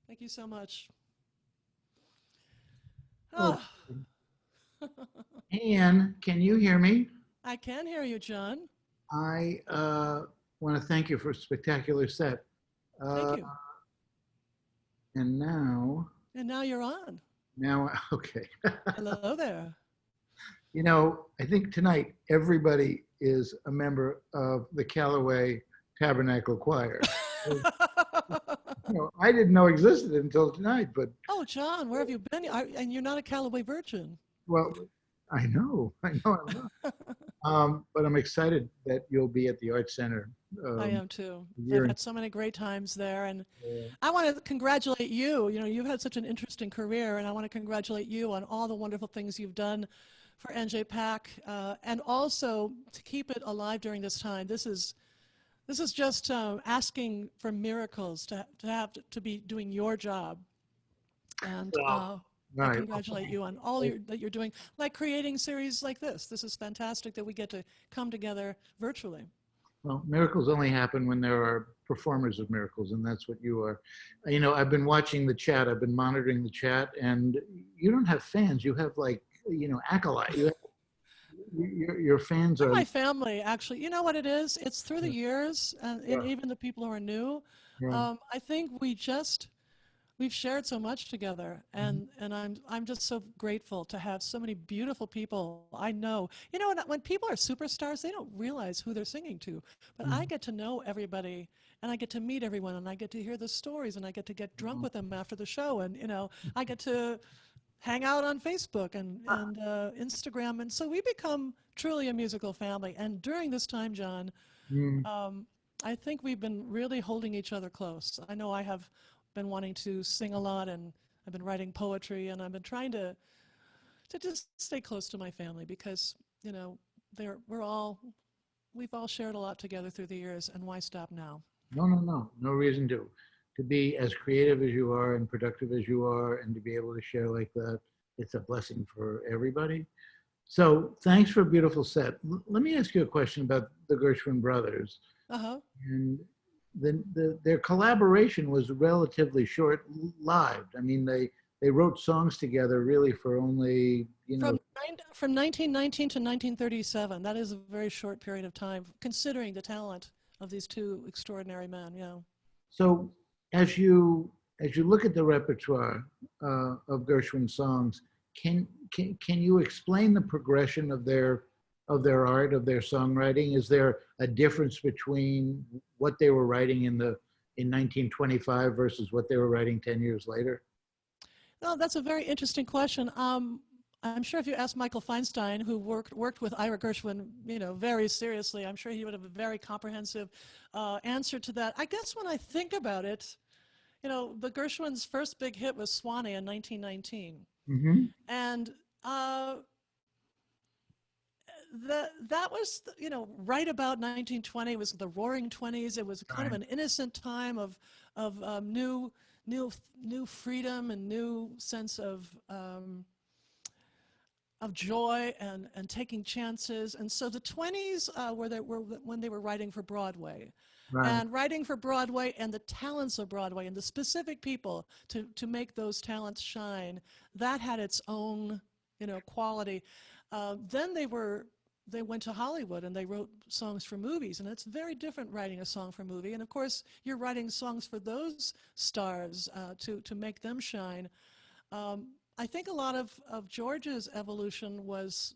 Thank you so much. Oh, Oh, Anne, can you hear me? I can hear you, John. I want to thank you for a spectacular set. Thank you. And And now you're on. okay. Hello there. You know, I think tonight everybody is a member of the Callaway Tabernacle Choir. You know, I didn't know existed until tonight, but Oh, John, where have you been? And you're not a Callaway virgin. well, I know I'm not. But I'm excited that you'll be at the Art Center. I am too. You're- I've had so many great times there, and Yeah. I want to congratulate you. You know, you've had such an interesting career, and I want to congratulate you on all the wonderful things you've done for NJPAC, and also to keep it alive during this time. This is just asking for miracles to be doing your job, and I Right. congratulate you on all that you're doing, like creating series like this. This is fantastic that we get to come together virtually. Well, miracles only happen when there are performers of miracles, and that's what you are. You know, I've been watching the chat. I've been monitoring the chat, and you don't have fans. You have acolytes. Your fans are. My family, actually, you know what it is? It's through the years, and Yeah. even the people who are new. Yeah. I think we've shared so much together, and I'm just so grateful to have so many beautiful people I know. You know, when people are superstars, they don't realize who they're singing to, but I get to know everybody, and I get to meet everyone, and I get to hear the stories, and I get to get drunk with them after the show, and I get to hang out on Facebook and Instagram, and so we become truly a musical family. And during this time, John, I think we've been really holding each other close. I know I have been wanting to sing a lot, and I've been writing poetry, and I've been trying to just stay close to my family, because we've all shared a lot together through the years, and why stop now? No reason to be as creative as you are and productive as you are, and to be able to share like that. It's a blessing for everybody. So thanks for a beautiful set. Let me ask you a question about the Gershwin brothers. And their collaboration was relatively short-lived. I mean, they wrote songs together really for only, From 1919 to 1937. That is a very short period of time, considering the talent of these two extraordinary men. Yeah. So as you look at the repertoire of Gershwin songs, can you explain the progression of their art, of their songwriting? Is there a difference between what they were writing in 1925 versus what they were writing 10 years later? No, that's a very interesting question. I'm sure if you ask Michael Feinstein, who worked with Ira Gershwin, very seriously, I'm sure he would have a very comprehensive answer to that. I guess when I think about it, the Gershwins' first big hit was Swanee in 1919. Mm-hmm. And that was, right about 1920. It was the Roaring '20s. It was kind of an innocent time of new freedom and new sense of joy and taking chances. And so the '20s were when they were writing for Broadway. Right. And writing for Broadway, and the talents of Broadway, and the specific people to make those talents shine, that had its own, quality. Then they went to Hollywood, and they wrote songs for movies, and it's very different writing a song for a movie. And of course, you're writing songs for those stars to make them shine. I think a lot of George's evolution was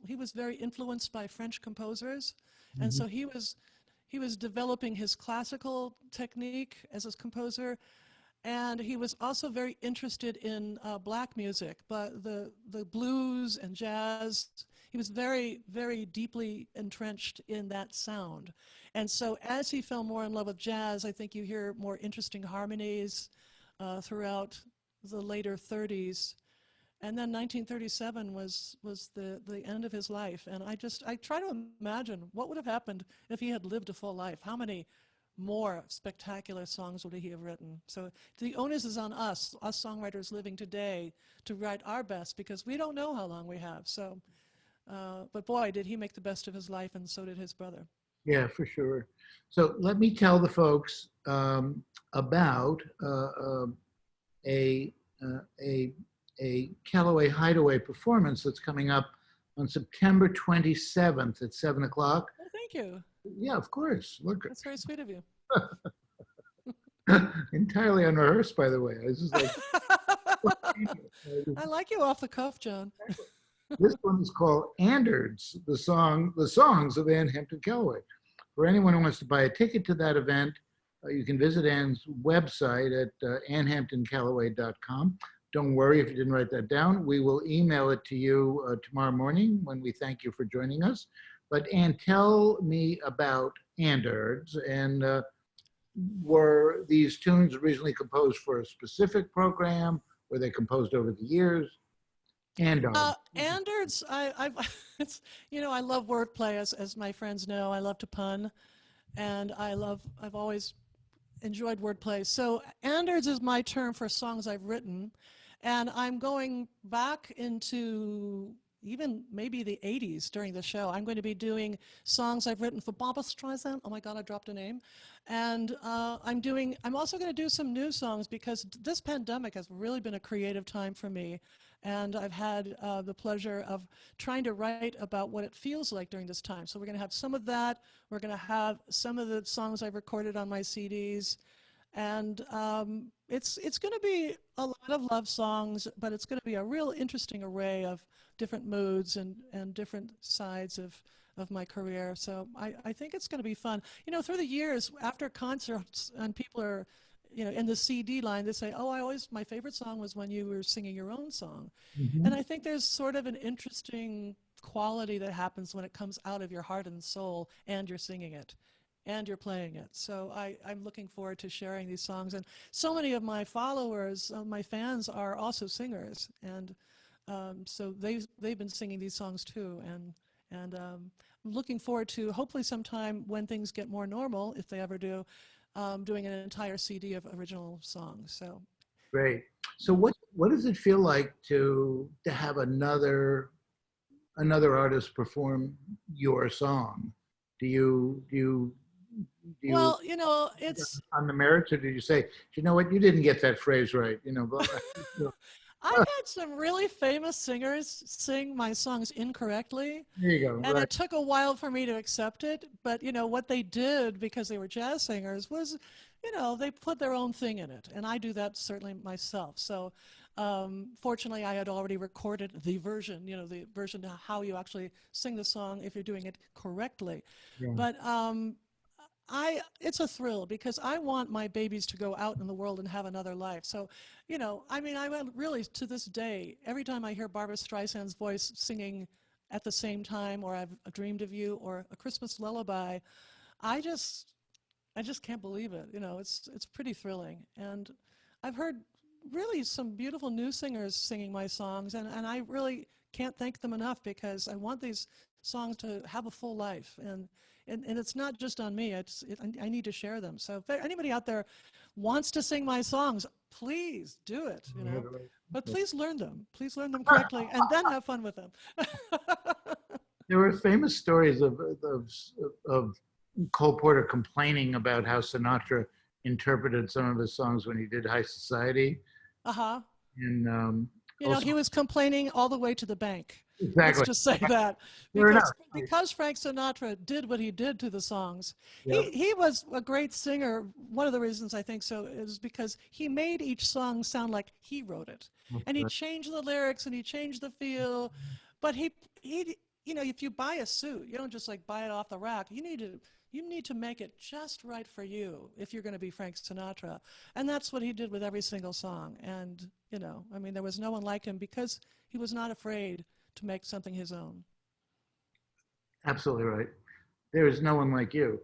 he was very influenced by French composers, and so he was developing his classical technique as a composer, and he was also very interested in black music, but the blues and jazz. He was very, very deeply entrenched in that sound. And so as he fell more in love with jazz, I think you hear more interesting harmonies throughout the later 30s. And then 1937 was the end of his life. And I try to imagine what would have happened if he had lived a full life. How many more spectacular songs would he have written? So the onus is on us songwriters living today, to write our best, because we don't know how long we have. So, but boy, did he make the best of his life, and so did his brother. Yeah, for sure. So let me tell the folks about a, a Callaway Hideaway performance that's coming up on September 27th at 7 o'clock. Well, thank you. Yeah, of course. Look, That's very sweet of you. entirely unrehearsed, by the way. I was just like, I like you off the cuff, John. this one is called Anderds, the songs of Ann Hampton Callaway. For anyone who wants to buy a ticket to that event, you can visit Ann's website at annhamptoncallaway.com. Don't worry if you didn't write that down. We will email it to you tomorrow morning when we thank you for joining us. But Ann, tell me about Anderds, and were these tunes originally composed for a specific program? Were they composed over the years? Anderds, it's, you know, I love wordplay, as my friends know. I love to pun, and I've always enjoyed wordplay. So Anderds is my term for songs I've written, and I'm going back into even maybe the 80s during the show. I'm going to be doing songs I've written for Barbra Streisand. Oh my God, I dropped a name. And I'm also going to do some new songs because this pandemic has really been a creative time for me. And I've had the pleasure of trying to write about what it feels like during this time. So we're going to have some of that. We're going to have some of the songs I've recorded on my CDs. And it's going to be a lot of love songs, but it's going to be a real interesting array of different moods and different sides of my career. So I think it's going to be fun. You know, through the years, after concerts and people are, you know, in the CD line, they say, oh, my favorite song was when you were singing your own song. Mm-hmm. And I think there's sort of an interesting quality that happens when it comes out of your heart and soul and you're singing it and you're playing it. So I'm looking forward to sharing these songs. And so many of my followers, my fans, are also singers. And so they've been singing these songs too. And I'm looking forward to, hopefully sometime when things get more normal, if they ever do, doing an entire CD of original songs. So great. So what does it feel like to have another artist perform your song? Do you well, you know, it's on the merits, or did you say, you know what, you didn't get that phrase right, you know? I've had some really famous singers sing my songs incorrectly. There you go. And right. It took a while for me to accept it. But, you know, what they did, because they were jazz singers, was, you know, they put their own thing in it. And I do that certainly myself. So fortunately, I had already recorded the version, you know, the version of how you actually sing the song if you're doing it correctly. Yeah. But it's a thrill because I want my babies to go out in the world and have another life. So, you know, I mean, I really, to this day, every time I hear Barbra Streisand's voice singing at the same time, or I've dreamed of you, or A Christmas Lullaby, I just can't believe it. You know, it's pretty thrilling. And I've heard really some beautiful new singers singing my songs, and I really can't thank them enough because I want these songs to have a full life. And it's not just on me. I need to share them. So if anybody out there wants to sing my songs, please do it. You know, but please learn them. Please learn them correctly, and then have fun with them. There were famous stories of Cole Porter complaining about how Sinatra interpreted some of his songs when he did High Society. Uh-huh. And you know, he was complaining all the way to the bank. Exactly. Let's just say that. Because Frank Sinatra did what he did to the songs. Yep. He was a great singer. One of the reasons I think so is because he made each song sound like he wrote it. Okay. And he changed the lyrics and he changed the feel. But he you know, if you buy a suit, you don't just like buy it off the rack. You need to make it just right for you if you're going to be Frank Sinatra. And that's what he did with every single song. And, you know, I mean, there was no one like him because he was not afraid to make something his own. Absolutely right. There is no one like you,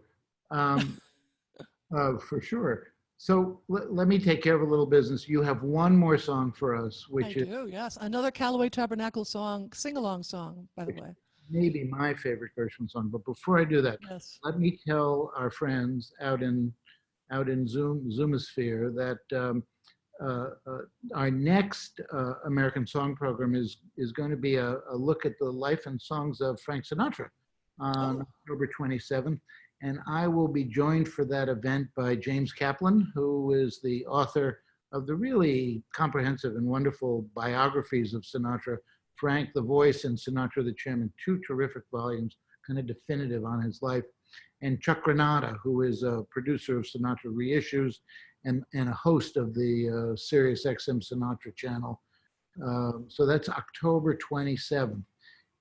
for sure. So let me take care of a little business. You have one more song for us, which is... I do, yes. Another Callaway Tabernacle song, sing-along song, by the way. Maybe my favorite Gershwin song. But before I do that, yes, let me tell our friends out in Zoomosphere that our next American Song program is going to be a look at the life and songs of Frank Sinatra on October 27th. And I will be joined for that event by James Kaplan, who is the author of the really comprehensive and wonderful biographies of Sinatra, Frank the Voice and Sinatra the Chairman, two terrific volumes, kind of definitive on his life. And Chuck Granata, who is a producer of Sinatra reissues and a host of the Sirius XM Sinatra channel. So that's October 27th.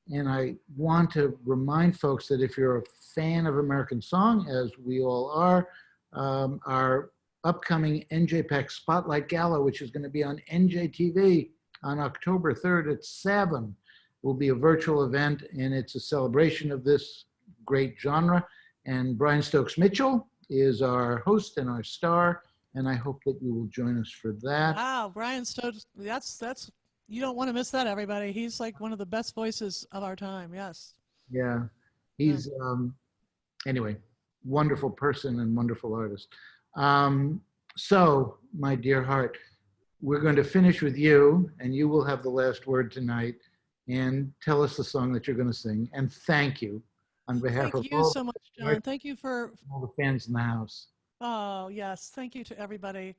And I want to remind folks that if you're a fan of American song, as we all are, our upcoming NJPAC Spotlight Gala, which is going to be on NJTV on October 3rd at 7, will be a virtual event, and it's a celebration of this great genre. And Brian Stokes Mitchell is our host and our star, and I hope that you will join us for that. Wow, Brian Stokes, that's you don't want to miss that, everybody. He's like one of the best voices of our time, yes. Yeah, he's, anyway, wonderful person and wonderful artist. So, my dear heart, we're going to finish with you, and you will have the last word tonight, and tell us the song that you're going to sing. And thank you on behalf of Thank you so much, John. Thank you for all the fans in the house. Oh, yes. Thank you to everybody.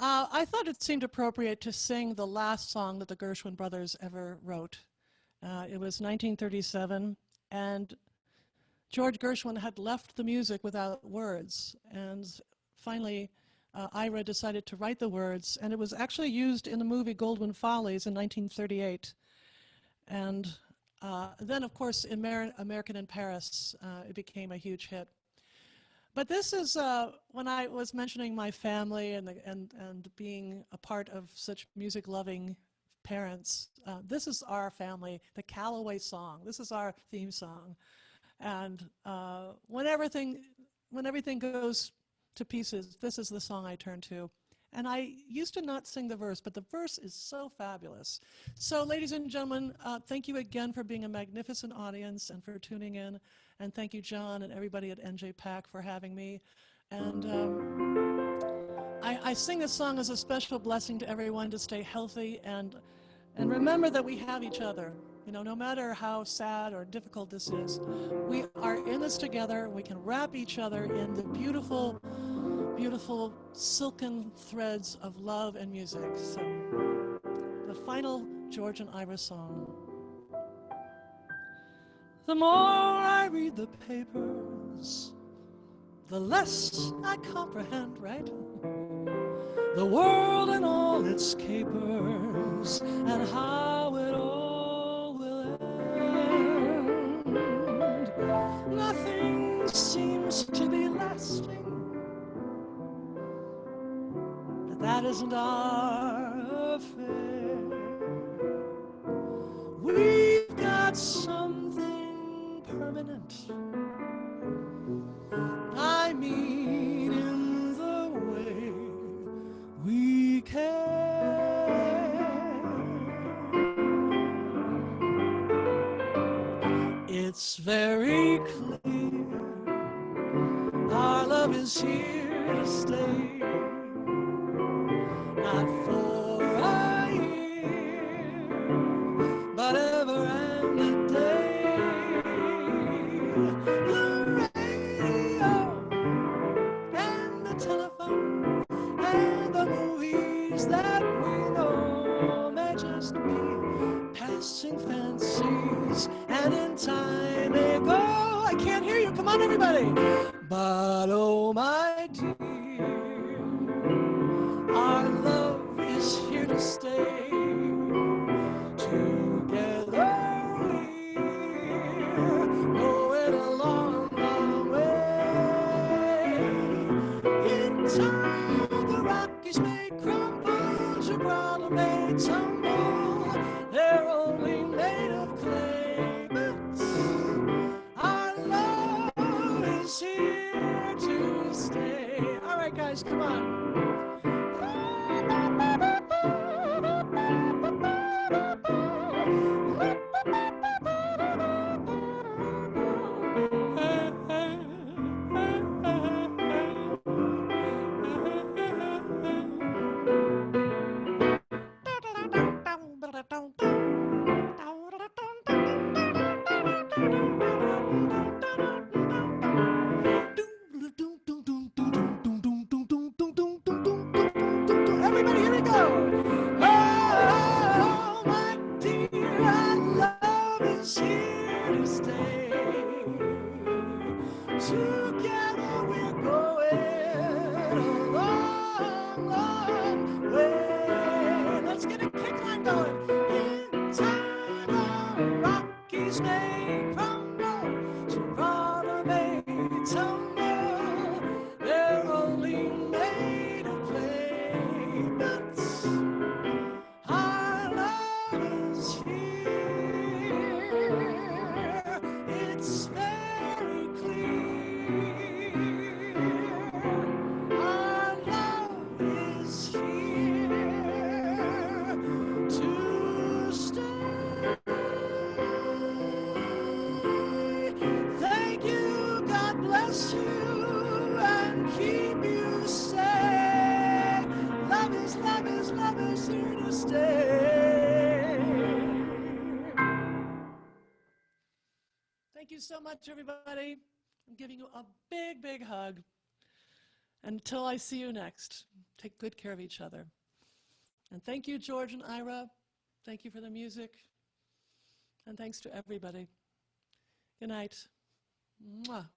I thought it seemed appropriate to sing the last song that the Gershwin brothers ever wrote. It was 1937, and George Gershwin had left the music without words. And finally, Ira decided to write the words, and it was actually used in the movie Goldwyn Follies in 1938. And then, of course, in American in Paris, it became a huge hit. But this is, when I was mentioning my family and being a part of such music-loving parents, this is our family, the Callaway song. This is our theme song. And when everything goes to pieces, this is the song I turn to. And I used to not sing the verse, but the verse is so fabulous. So, ladies and gentlemen, thank you again for being a magnificent audience and for tuning in. And thank you, John, and everybody at NJPAC for having me. And I sing this song as a special blessing to everyone to stay healthy and remember that we have each other. You know, no matter how sad or difficult this is, we are in this together. We can wrap each other in the beautiful, beautiful silken threads of love and music. So, the final George and Ira song. The more I read the papers, the less I comprehend, right? The world and all its capers and how it all will end. Nothing seems to be lasting, but that isn't our affair. We've got something permanent. I mean, in the way we care. It's very clear our love is here to stay, not for a year, but ever and a day. That we know may just be passing fancies, and in time they go. I can't hear you. Come on, everybody. But oh, my dear, our love is here to stay. Together we're going a long, long way. In time the Rockies may crumble, Gibraltar may tumble, they're only made of clay, but our love is here to stay. All right, guys, come on. go. Oh, my dear, our love is here to stay. Together we're going a long, long way. Let's get a kick line going. In time the Rockies may crumble, Gibraltar may tumble. They're only made of clay, but our love is here. It's very clear. Our love is here to stay. Thank you, God bless you, and keep you safe. Love is, love is, love is here to stay. Thank you so much, everybody. I'm giving you a big, big hug. Until I see you next, take good care of each other. And thank you, George and Ira. Thank you for the music. And thanks to everybody. Good night. Mwah.